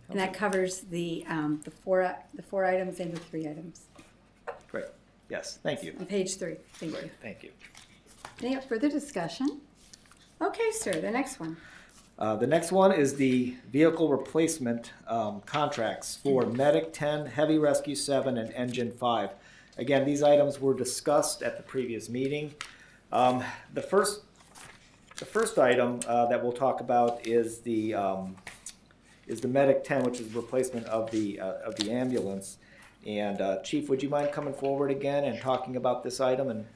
And that covers the 4 items and the 3 items. Great. Yes, thank you. On page 3. Thank you. Thank you. Any further discussion? Okay, sir, the next one. The next one is the vehicle replacement contracts for Medic 10, Heavy Rescue 7, and Engine 5. Again, these items were discussed at the previous meeting. The first item that we'll talk about is the Medic 10, which is replacement of the ambulance. And Chief, would you mind coming forward again and talking about this item and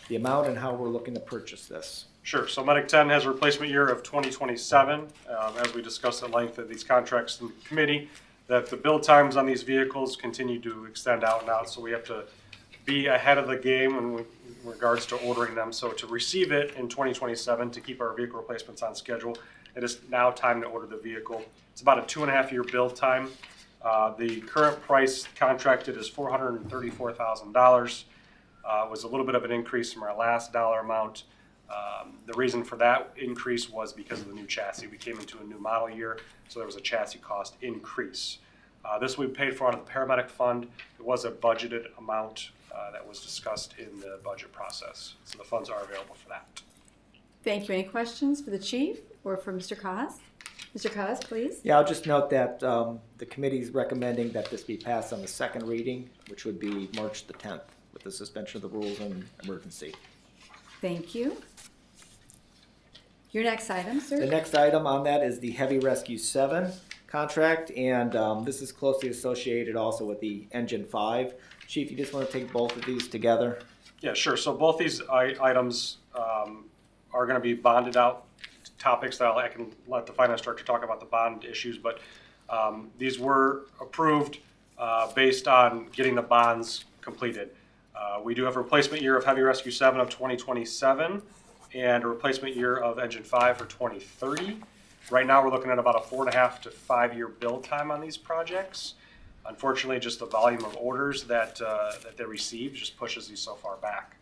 the amount and how we're looking to purchase this? Sure. So Medic 10 has a replacement year of 2027. As we discussed at length at these contracts in the committee, that the build times on these vehicles continue to extend out and out. So we have to be ahead of the game in regards to ordering them. So to receive it in 2027, to keep our vehicle replacements on schedule, it is now time to order the vehicle. It's about a 2.5-year build time. The current price contracted is $434,000. Was a little bit of an increase from our last dollar amount. The reason for that increase was because of the new chassis. We came into a new model year, so there was a chassis cost increase. This we paid for out of the paramedic fund. It was a budgeted amount that was discussed in the budget process, so the funds are available for that. Thank you. Any questions for the chief or for Mr. Cos? Mr. Cos, please. Yeah, I'll just note that the committee is recommending that this be passed on the second reading, which would be March the 10th, with the suspension of the rules and emergency. Thank you. Your next item, sir? The next item on that is the Heavy Rescue 7 contract, and this is closely associated also with the Engine 5. Chief, you just want to take both of these together? Yeah, sure. So both these items are going to be bonded out topics that I can let the finance director talk about the bond issues, but these were approved based on getting the bonds completed. We do have a replacement year of Heavy Rescue 7 of 2027 and a replacement year of Engine 5 for 2030. Right now, we're looking at about a 4.5 to 5 year build time on these projects. Unfortunately, just the volume of orders that they received just pushes these so far back.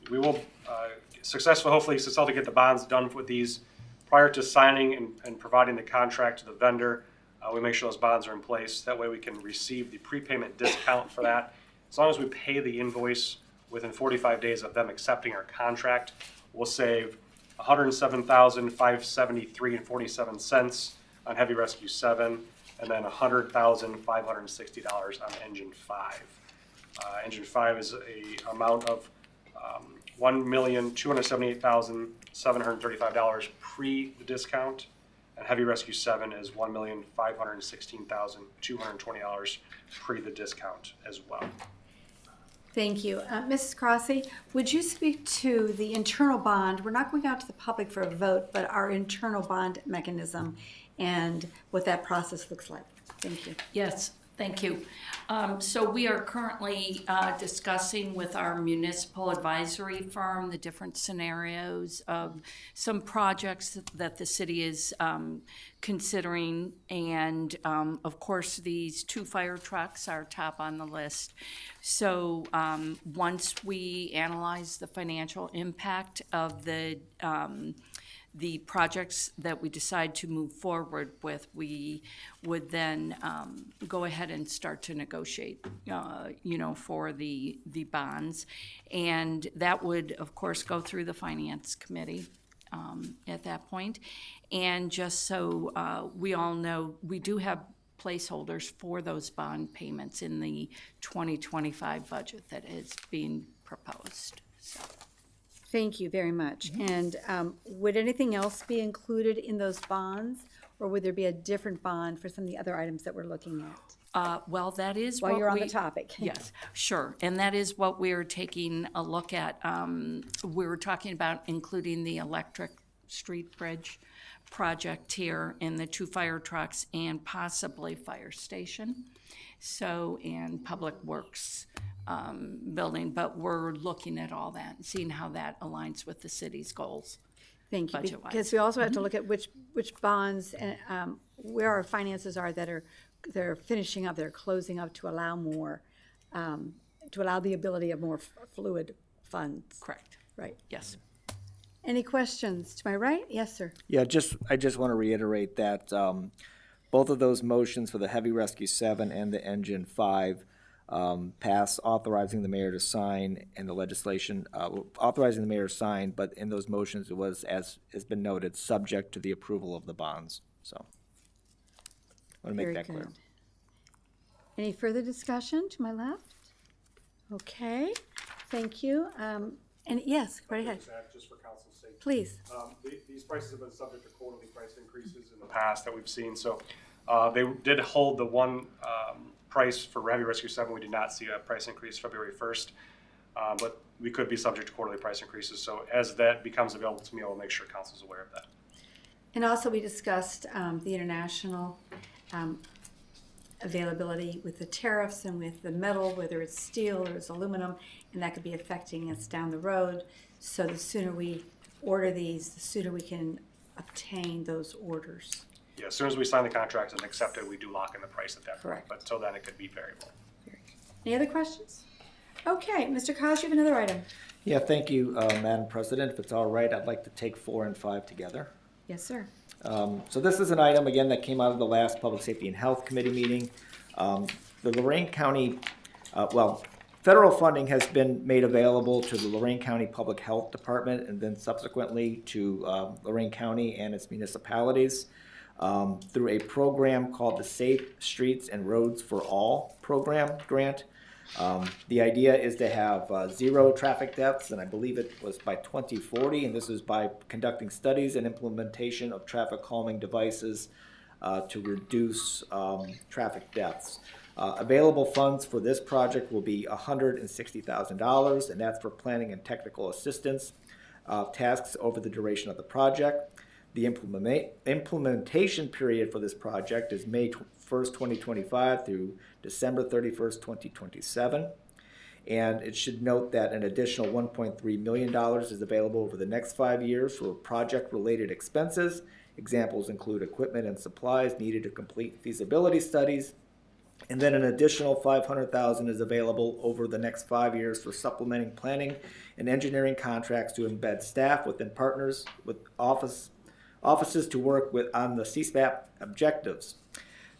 We will hopefully successfully get the bonds done with these prior to signing and providing the contract to the vendor. We make sure those bonds are in place. That way we can receive the prepayment discount for that. As long as we pay the invoice within 45 days of them accepting our contract, we'll save $107,573.47 on Heavy Rescue 7, and then $100,560 on Engine 5. Engine 5 is a amount of $1,278,735 pre the discount, and Heavy Rescue 7 is $1,516,220 pre the discount as well. Thank you. Mrs. Crossy, would you speak to the internal bond? We're not going out to the public for a vote, but our internal bond mechanism and what that process looks like. Thank you. Yes, thank you. So we are currently discussing with our municipal advisory firm the different scenarios of some projects that the city is considering. And of course, these 2 fire trucks are top on the list. So once we analyze the financial impact of the projects that we decide to move forward with, we would then go ahead and start to negotiate, for the bonds. And that would, of course, go through the Finance Committee at that point. And just so we all know, we do have placeholders for those bond payments in the 2025 budget that is being proposed, so. Thank you very much. And would anything else be included in those bonds, or would there be a different bond for some of the other items that we're looking at? Well, that is While what you're on the topic. Yes, sure. And that is what we're taking a look at. We were talking about including the electric street bridge project here in the 2 fire trucks and possibly fire station. So, and Public Works building, but we're looking at all that and seeing how that aligns with the city's goals. Thank you, budget-wise. because we also have to look at which bonds, where our finances are they're finishing up, they're closing up to allow more, to allow the ability of more fluid funds. Correct. Right. Yes. Any questions to my right? Yes, sir. Yeah, I just want to reiterate that both of those motions for the Heavy Rescue 7 and the Engine 5 pass authorizing the mayor to sign, and the legislation authorizing the mayor to sign, but in those motions it was, as has been noted, subject to the approval of the bonds. So I want to make that clear. Any further discussion to my left? Okay, thank you. And yes, go right ahead. Just for council's sake. Please. These prices have been subject to quarterly price increases in the past that we've seen. So they did hold the one price for Heavy Rescue 7. We did not see a price increase February 1st, but we could be subject to quarterly price increases. So as that becomes available to me, I will make sure council's aware of that. And also we discussed the international availability with the tariffs and with the metal, whether it's steel or it's aluminum, and that could be affecting us down the road. So the sooner we order these, the sooner we can obtain those orders. Yeah, as soon as we sign the contract and accept it, we do lock in the price at that Correct. point. But till then, it could be variable. Any other questions? Okay, Mr. Kosh, you have another item. Yeah, thank you, Madam President. If it's all right, I'd like to take 4 and 5 together. Yes, sir. So this is an item, again, that came out of the last Public Safety and Health Committee meeting. The Lorain County, federal funding has been made available to the Lorain County Public Health Department and then subsequently to Lorain County and its municipalities through a program called the Safe Streets and Roads for All program grant. The idea is to have 0 traffic deaths, and I believe it was by 2040, and this is by conducting studies and implementation of traffic calming devices to reduce traffic deaths. Available funds for this project will be $160,000, and that's for planning and technical assistance tasks over the duration of the project. The implementation period for this project is May 1st, 2025 through December 31st, 2027. And it should note that an additional $1.3 million is available over the next 5 years for project-related expenses. Examples include equipment and supplies needed to complete feasibility studies. And then an additional $500,000 is available over the next 5 years for supplementing planning and engineering contracts to embed staff within partners with offices to work with on the CSPAP objectives.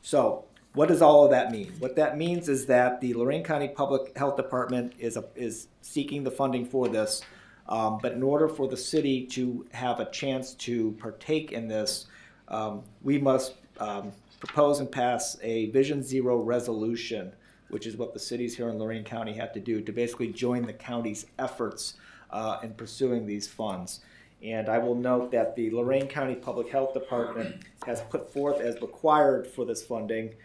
So what does all of that mean? What that means is that the Lorain County Public Health Department is seeking the funding for this, but in order for the city to have a chance to partake in this, we must propose and pass a Vision Zero resolution, which is what the cities here in Lorain County have to do to basically join the county's efforts in pursuing these funds. And I will note that the Lorain County Public Health Department has put forth as required for this funding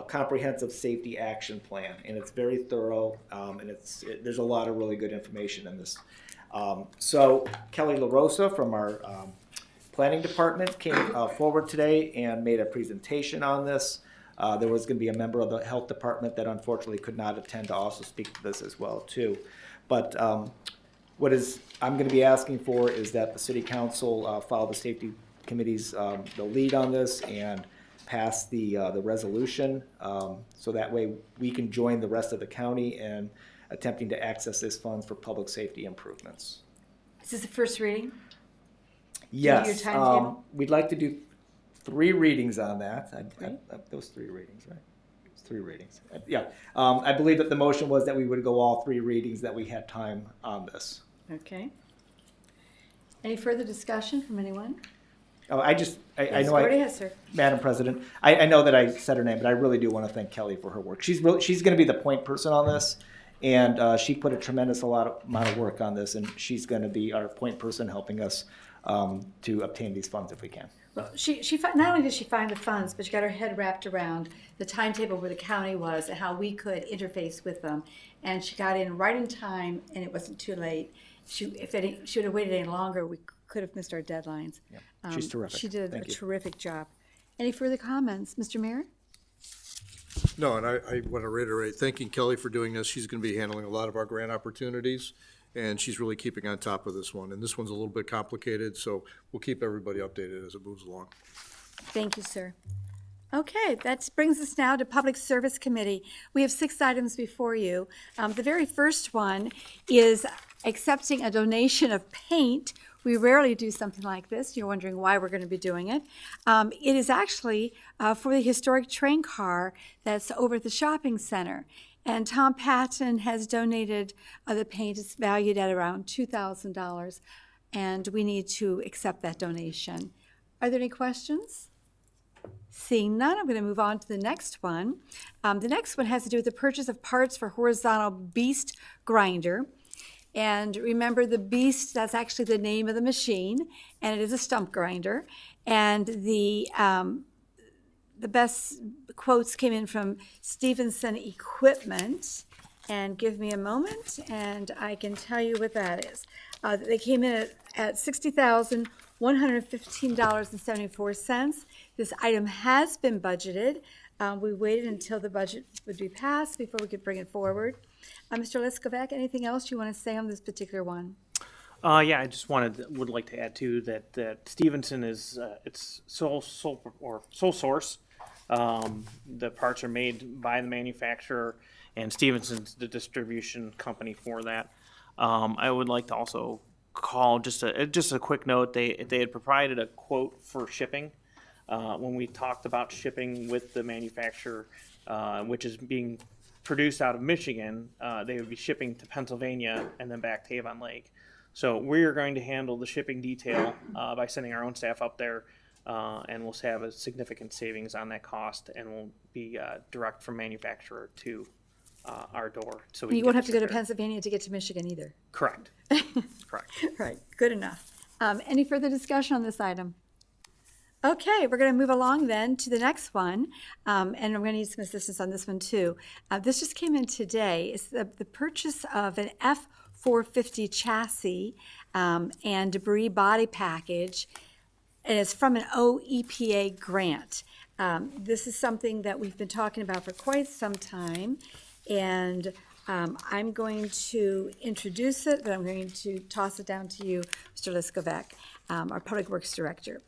comprehensive safety action plan, and it's very thorough, and there's a lot of really good information in this. So Kelly LaRosa from our planning department came forward today and made a presentation on this. There was going to be a member of the health department that unfortunately could not attend to also speak to this as well too. But I'm going to be asking for is that the city council follow the safety committee's the lead on this and pass the resolution, so that way we can join the rest of the county in attempting to access this funds for public safety improvements. Is this the first reading? Yes, your timetable? we'd like to do 3 readings on that. Those 3 readings, right? 3 readings. Yeah, I believe that the motion was that we would go all 3 readings, that we had time on this. Okay. Any further discussion from anyone? Oh, I Yes, know, go right ahead, sir. Madam President, I know that I said her name, but I really do want to thank Kelly for her work. She's going to be the point person on this, and she put a tremendous amount of work on this, and she's going to be our point person helping us to obtain these funds if we can. Well, she not only did she find the funds, but she got her head wrapped around the timetable where the county was and how we could interface with them. And she got in right in time, and it wasn't too late. If she would have waited any longer, we could have missed our deadlines. Yeah, she's terrific. She did Thank a you. terrific job. Any further comments, Mr. Mayor? No, and I want to reiterate, thanking Kelly for doing this. She's going to be handling a lot of our grant opportunities, and she's really keeping on top of this one. And this one's a little bit complicated, so we'll keep everybody updated as it moves along. Thank you, sir. Okay, that brings us now to Public Service Committee. We have 6 items before you. The very first one is accepting a donation of paint. We rarely do something like this. You're wondering why we're going to be doing it. It is actually for the historic train car that's over at the shopping center. And Tom Patton has donated the paint. It's valued at around $2,000, and we need to accept that donation. Are there any questions? Seeing none, I'm going to move on to the next one. The next one has to do with the purchase of parts for horizontal beast grinder. And remember, the Beast, that's actually the name of the machine, and it is a stump grinder. And the best quotes came in from Stevenson Equipment. And give me a moment, and I can tell you what that is. They came in at $60,115.74. This item has been budgeted. We waited until the budget would be passed before we could bring it forward. Mr. Leskovac, anything else you want to say on this particular one? Yeah, I just would like to add too that Stevenson is it's sole source. The parts are made by the manufacturer, and Stevenson's the distribution company for that. I would like to also call just a quick note. They had provided a quote for shipping when we talked about shipping with the manufacturer, which is being produced out of Michigan. They would be shipping to Pennsylvania and then back to Avon Lake. So we are going to handle the shipping detail by sending our own staff up there, and we'll have a significant savings on that cost, and will be direct from manufacturer to our door. So You won't have to go to Pennsylvania to get to Michigan either. Correct. Correct. Right, good enough. Any further discussion on this item? Okay, we're going to move along then to the next one, and I'm going to need some assistance on this one too. This just came in today. It's the purchase of an F450 chassis and debris body package, and it's from an OEPA grant. This is something that we've been talking about for quite some time, and I'm going to introduce it, but I'm going to toss it down to you, Mr. Leskovac, our Public Works Director.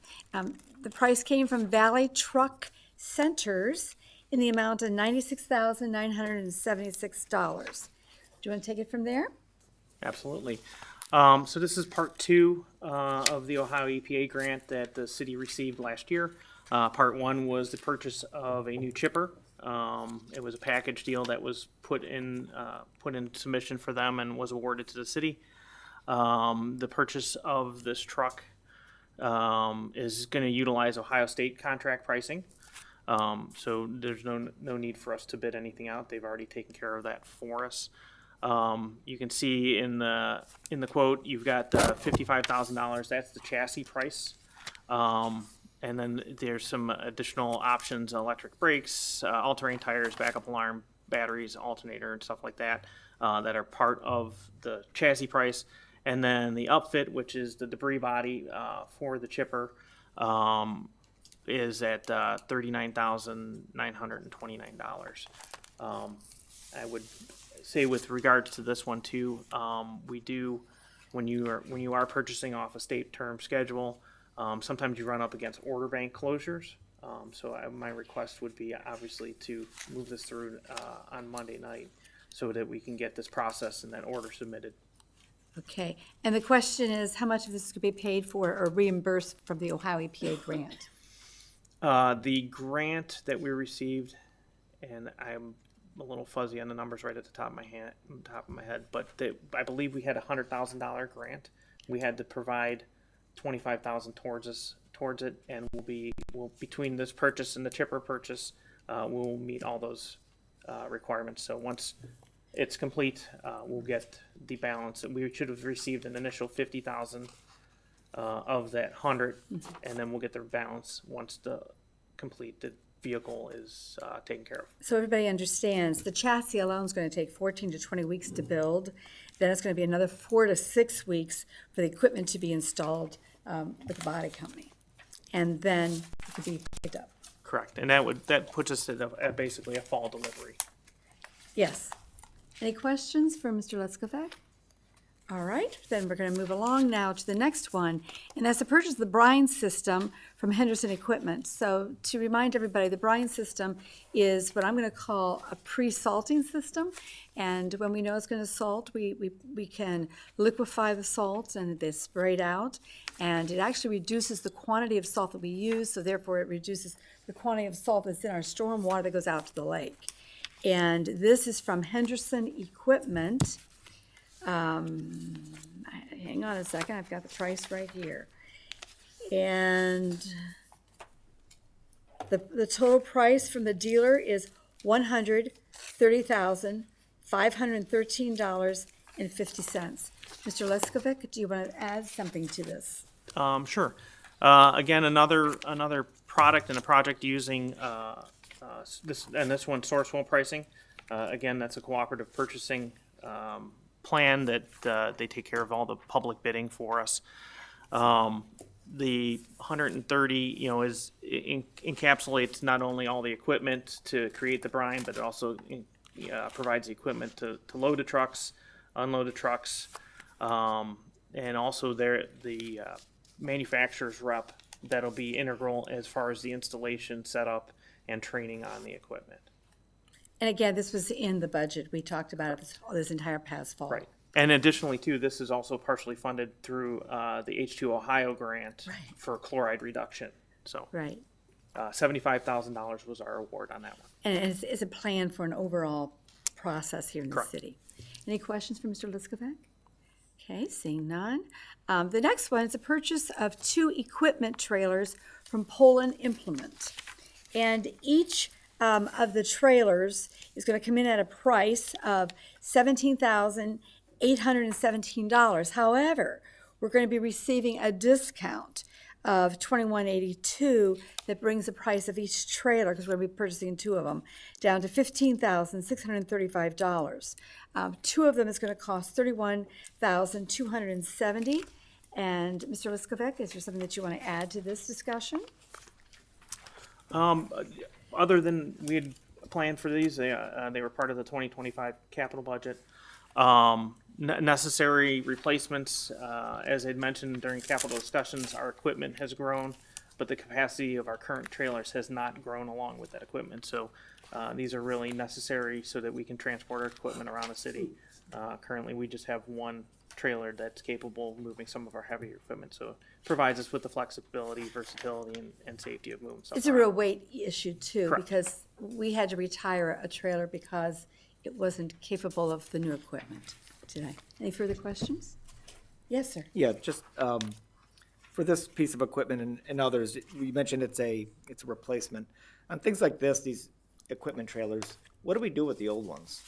The price came from Valley Truck Centers in the amount of $96,976. Do you want to take it from there? Absolutely. So this is part 2 of the Ohio EPA grant that the city received last year. Part 1 was the purchase of a new chipper. It was a package deal that was put in submission for them and was awarded to the city. The purchase of this truck is going to utilize Ohio State contract pricing. So there's no need for us to bid anything out. They've already taken care of that for us. You can see in the quote, you've got $55,000. That's the chassis price. And And then there's some additional options, electric brakes, all-terrain tires, backup alarm, batteries, alternator, and stuff like that, that are part of the chassis price. And then the upfit, which is the debris body for the chipper, is at $39,929. I would say with regards to this one too, we do, when you are purchasing off a state term schedule, sometimes you run up against order bank closures. My request would be obviously to move this through on Monday night so that we can get this processed and that order submitted. Okay, and the question is, how much of this could be paid for or reimbursed from the Ohio EPA grant? The grant that we received, and I'm a little fuzzy on the numbers right at the top of my head, but I believe we had a $100,000 grant. We had to provide $25,000 towards it, and we'll between this purchase and the chipper purchase, we'll meet all those requirements. So once it's complete, we'll get the balance. We should have received an initial $50,000 of that 100, and then we'll get the balance once the vehicle is taken care of. So everybody understands, the chassis alone is going to take 14 to 20 weeks to build. Then it's going to be another 4 to 6 weeks for the equipment to be installed with the body company. And then it could be picked up. Correct, and that puts us at basically a fall delivery. Yes. Any questions for Mr. Letzkovic? All right, then we're going to move along now to the next one, and that's the purchase of the brine system from Henderson Equipment. So to remind everybody, the brine system is what I'm going to call a pre-salting system, and when we know it's going to salt, we can liquefy the salt and it's sprayed out, and it actually reduces the quantity of salt that we use, so therefore it reduces the quantity of salt that's in our storm water that goes out to the lake. And this is from Henderson Equipment. Hang on a second, I've got the price right here. And the total price from the dealer is $130,513.50. Mr. Leskovic, do you want to add something to this? Sure. Again, another product and a project using this one, Sourcewell pricing. Again, that's a cooperative purchasing plan that they take care of all the public bidding for us. The 130, is encapsulates not only all the equipment to create the brine, but it also provides the equipment to load the trucks, unload the trucks, and also the manufacturer's rep that'll be integral as far as the installation, setup, and training on the equipment. And again, this was in the budget. We talked about it this entire past fall. Right. And additionally, too, this is also partially funded through the H2 Ohio grant for chloride reduction. So right. $75,000 was our award on that one. And it's a plan for an overall process here in Correct. the city. Any questions for Mr. Liskovic? Okay, seeing none. The next one is a purchase of 2 equipment trailers from Poland Implement. And each of the trailers is going to come in at a price of $17,817. However, we're going to be receiving a discount of $21.82 that brings the price of each trailer, because we're going to be purchasing 2 of them, down to $15,635. 2 of them is going to cost $31,270. And Mr. Liskovic, is there something that you want to add to this discussion? Other than we had planned for these, they were part of the 2025 capital budget. Necessary replacements, as I'd mentioned during capital discussions, our equipment has grown, but the capacity of our current trailers has not grown along with that equipment. So these are really necessary so that we can transport our equipment around the city. Currently, we just have one trailer that's capable of moving some of our heavier equipment. So it provides us with the flexibility, versatility, and safety of moving stuff It's a around. real weight issue too, Correct. because we had to retire a trailer because it wasn't capable of the new equipment today. Any further questions? Yes, sir. Yeah, just for this piece of equipment and others, you mentioned it's a replacement. On things like this, these equipment trailers, what do we do with the old ones?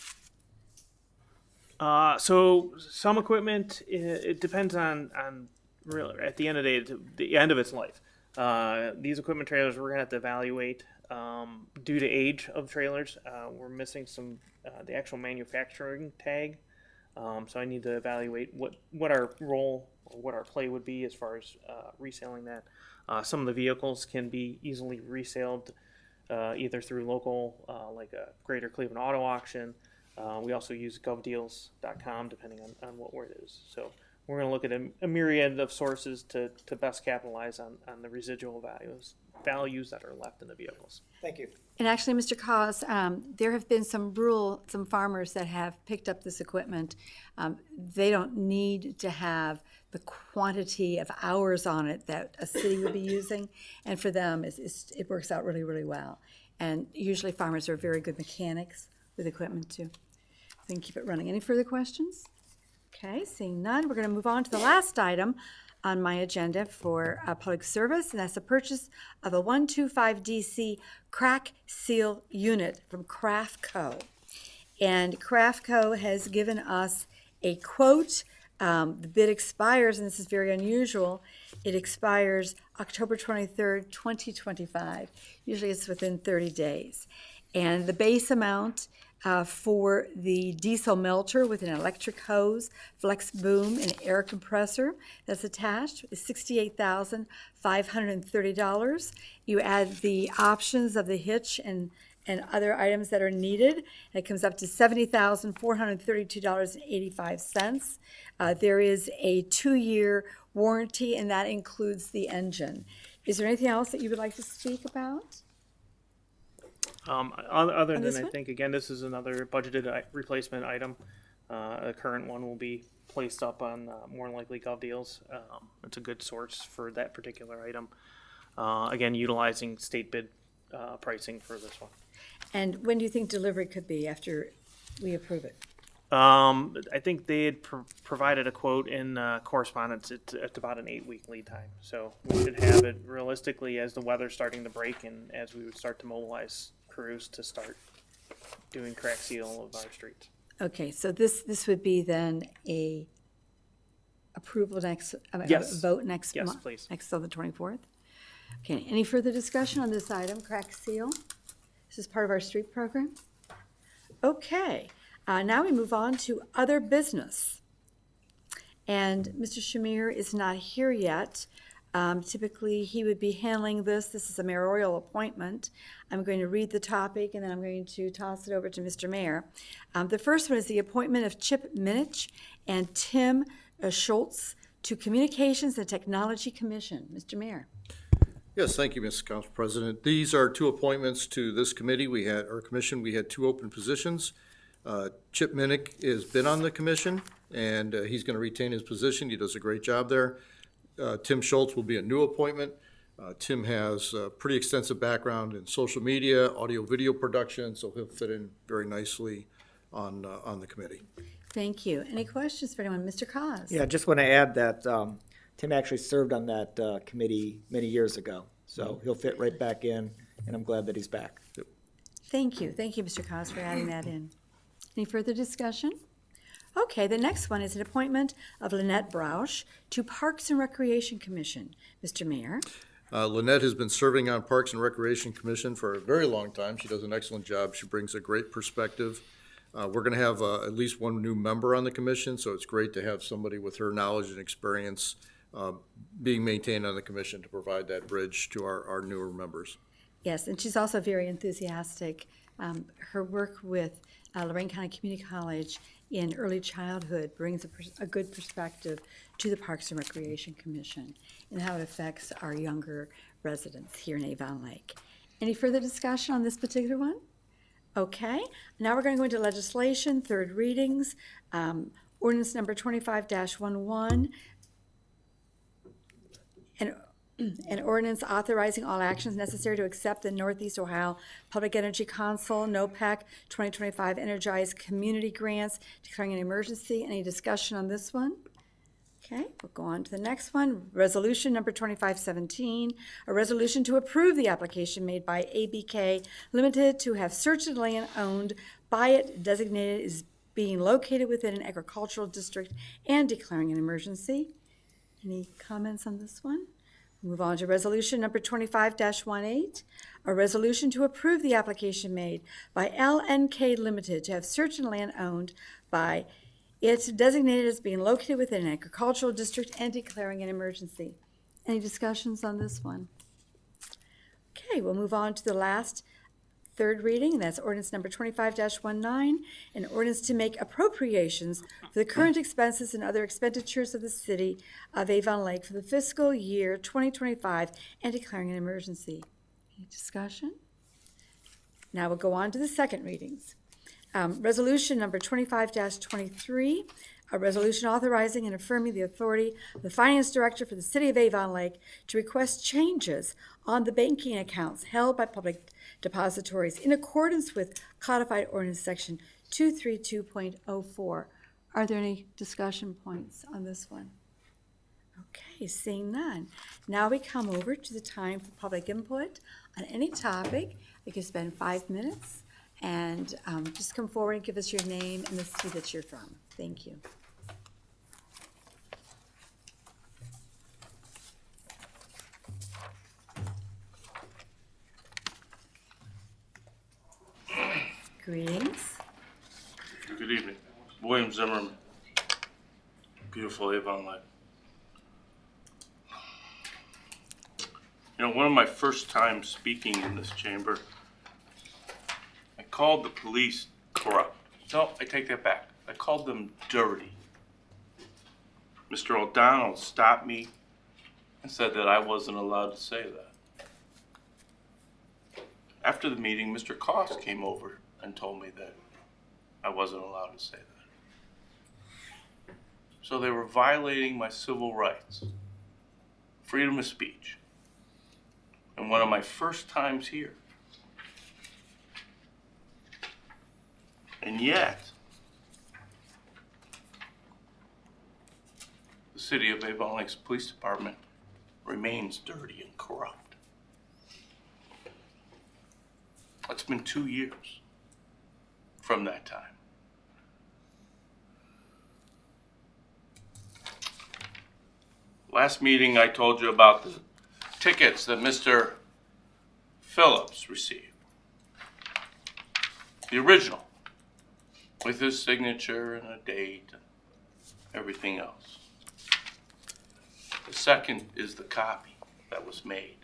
So some equipment, it depends on really at the end of the day, the end of its life. These equipment trailers we're gonna have to evaluate due to age of trailers. We're missing some the actual manufacturing tag, so I need to evaluate what our role or what our play would be as far as reselling that. Some of the vehicles can be easily resold either through local, like a Greater Cleveland Auto Auction. We also use govdeals.com depending on what word it is. So we're going to look at a myriad of sources to best capitalize on the residual values that are left in the vehicles. Thank you. And actually, Mr. Cos, there have been some farmers that have picked up this equipment. They don't need to have the quantity of hours on it that a city would be using, and for them, it works out really, really well. And usually farmers are very good mechanics with equipment too. So they can keep it running. Any further questions? Okay, seeing none, we're going to move on to the last item on my agenda for public service, and that's the purchase of a 125 DC crack seal unit from Craftco. And Craftco has given us a quote. The bid expires, and this is very unusual, it expires October 23rd, 2025. Usually it's within 30 days. And the base amount for the diesel melter with an electric hose, flex boom, and air compressor that's attached is $68,530. You add the options of the hitch and other items that are needed, and it comes up to $70,432.85. There is a 2-year warranty, and that includes the engine. Is there anything else that you would like to speak about? Other On this than I one? think, again, this is another budgeted replacement item. The current one will be placed up on more than likely GovDeals. It's a good source for that particular item. Again, utilizing state bid pricing for this one. And when do you think delivery could be after we approve it? I think they had provided a quote in correspondence. It's about an 8-week lead time. So we should have it realistically as the weather's starting to break and as we would start to mobilize crews to start doing crack seal of our streets. Okay, so this would be then a approval next, Yes. a vote next Yes, month? please. Next on the 24th? Okay, any further discussion on this item, crack seal? This is part of our street program? Okay, now we move on to other business. And Mr. Shamir is not here yet. Typically, he would be handling this. This is a mayoral appointment. I'm going to read the topic, and then I'm going to toss it over to Mr. Mayor. The first one is the appointment of Chip Minich and Tim Schultz to Communications and Technology Commission. Mr. Mayor. Yes, thank you, Mrs. Council President. These are two appointments to this committee. Commission. We had two open positions. Chip Minnick has been on the commission, and he's going to retain his position. He does a great job there. Tim Schultz will be a new appointment. Tim has a pretty extensive background in social media, audio-video production, so he'll fit in very nicely on the committee. Thank you. Any questions for anyone? Mr. Cos? Yeah, just want to add that Tim actually served on that committee many years ago, so he'll fit right back in, and I'm glad that he's back. Yep. Thank you. Thank you, Mr. Cos, for adding that in. Any further discussion? Okay, the next one is an appointment of Lynette Broush to Parks and Recreation Commission. Mr. Mayor? Lynette has been serving on Parks and Recreation Commission for a very long time. She does an excellent job. She brings a great perspective. We're going to have at least one new member on the commission, so it's great to have somebody with her knowledge and experience being maintained on the commission to provide that bridge to our newer members. Yes, and she's also very enthusiastic. Her work with Lorraine County Community College in early childhood brings a good perspective to the Parks and Recreation Commission and how it affects our younger residents here in Avon Lake. Any further discussion on this particular one? Okay, now we're going to go into legislation, third readings. Ordinance number 25-11. An ordinance authorizing all actions necessary to accept the Northeast Ohio Public Energy Council, NOPEC 2025 Energized Community Grants, declaring an emergency. Any discussion on this one? Okay, we'll go on to the next one. Resolution number 2517, a resolution to approve the application made by ABK Limited to have certain land owned by it designated as being located within an agricultural district and declaring an emergency. Any comments on this one? Move on to resolution number 25-18, a resolution to approve the application made by LNK Limited to have certain land owned by it designated as being located within an agricultural district and declaring an emergency. Any discussions on this one? Okay, we'll move on to the last third reading, and that's ordinance number 25-19, an ordinance to make appropriations for the current expenses and other expenditures of the city of Avon Lake for the fiscal year 2025 and declaring an emergency. Any discussion? Now we'll go on to the second readings. Resolution number 25-23, a resolution authorizing and affirming the authority of the finance director for the city of Avon Lake to request changes on the banking accounts held by public depositories in accordance with codified ordinance section 232.04. Are there any discussion points on this one? Okay, seeing none. Now we come over to the time for public input on any topic. You can spend 5 minutes and just come forward and give us your name and the city that you're from. Thank you. Greetings. Good evening. William Zimmerman. Beautiful Avon Lake. You know, one of my first times speaking in this chamber, I called the police corrupt. No, I take that back. I called them dirty. Mr. O'Donnell stopped me and said that I wasn't allowed to say that. After the meeting, Mr. Koss came over and told me that I wasn't allowed to say that. So they were violating my civil rights, freedom of speech. And one of my first times here. And yet, the city of Avon Lake's police department remains dirty and corrupt. It's been 2 years from that time. Last meeting, I told you about the tickets that Mr. Phillips received. The original, with his signature and a date and everything else. The second is the copy that was made.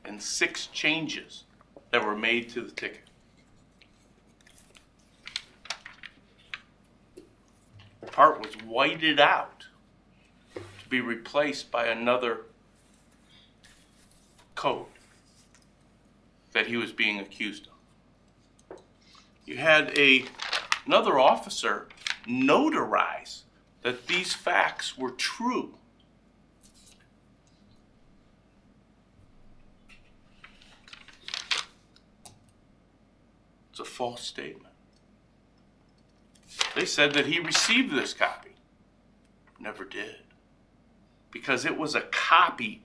And 6 changes that were made to the ticket. Part was whited out to be replaced by another code that he was being accused of. You had another officer notarize that these facts were true. It's a false statement. They said that he received this copy. Never did. Because it was a copy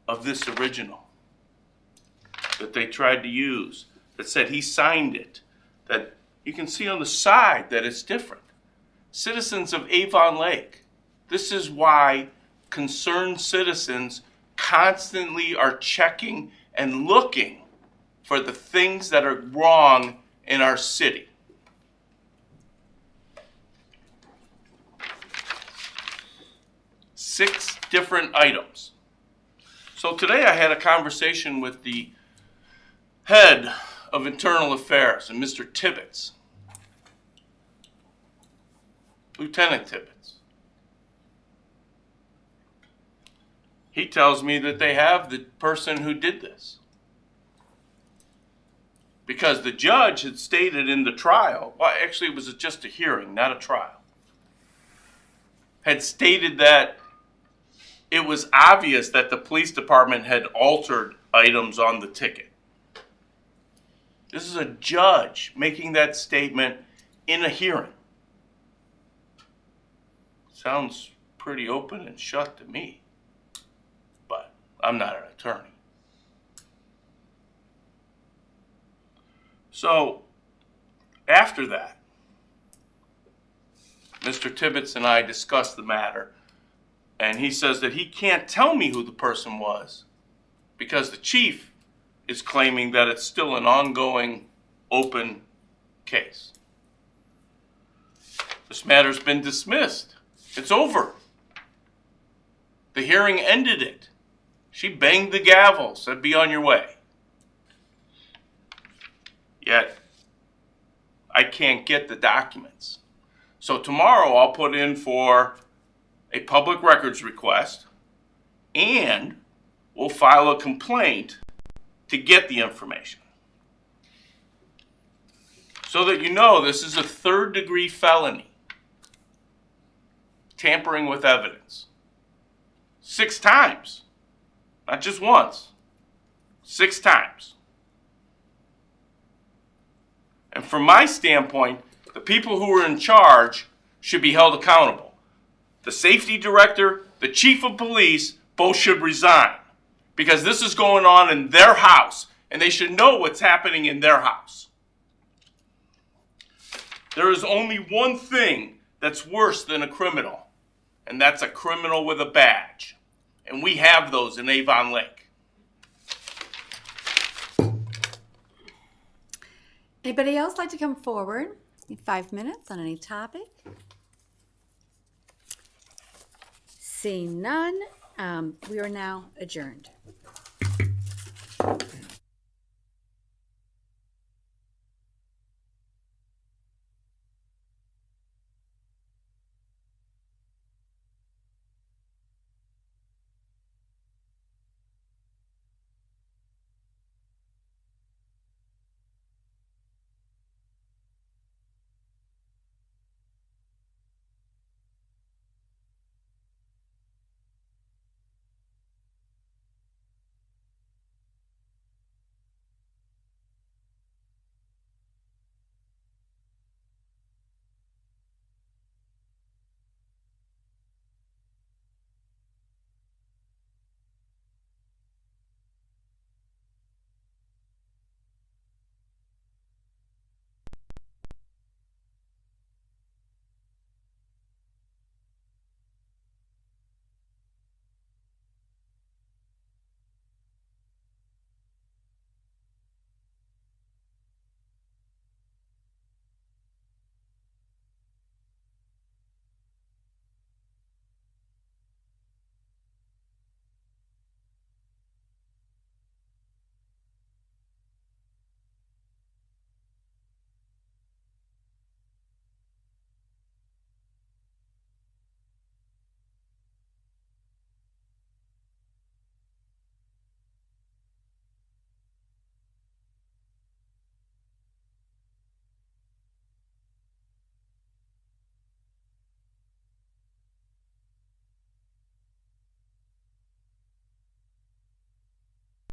of this original that they tried to use, that said he signed it, that you can see on the side that it's different. Citizens of Avon Lake, this is why concerned citizens constantly are checking and looking for the things that are wrong in our city. Six different items. So today I had a conversation with the head of Internal Affairs, and Mr. Tibbetts, Lieutenant Tibbetts. He tells me that they have the person who did this. Because the judge had stated in the trial, well, actually it was just a hearing, not a trial, had stated that it was obvious that the police department had altered items on the ticket. This is a judge making that statement in a hearing. Sounds pretty open and shut to me, but I'm not an attorney. So, after that, Mr. Tibbetts and I discussed the matter, And he says that he can't tell me who the person was because the chief is claiming that it's still an ongoing, open case. This matter's been dismissed. It's over. The hearing ended it. She banged the gavel, said, "Be on your way." Yet, I can't get the documents. So tomorrow I'll put in for a public records request and we'll file a complaint to get the information. So that you know, this is a third-degree felony. Tampering with evidence. 6 times. Not just once. 6 times. And from my standpoint, the people who are in charge should be held accountable. The safety director, the chief of police, both should resign. Because this is going on in their house, and they should know what's happening in their house. There is only one thing that's worse than a criminal, and that's a criminal with a badge. And we have those in Avon Lake. Anybody else like to come forward? 5 minutes on any topic? Seeing none, we are now adjourned.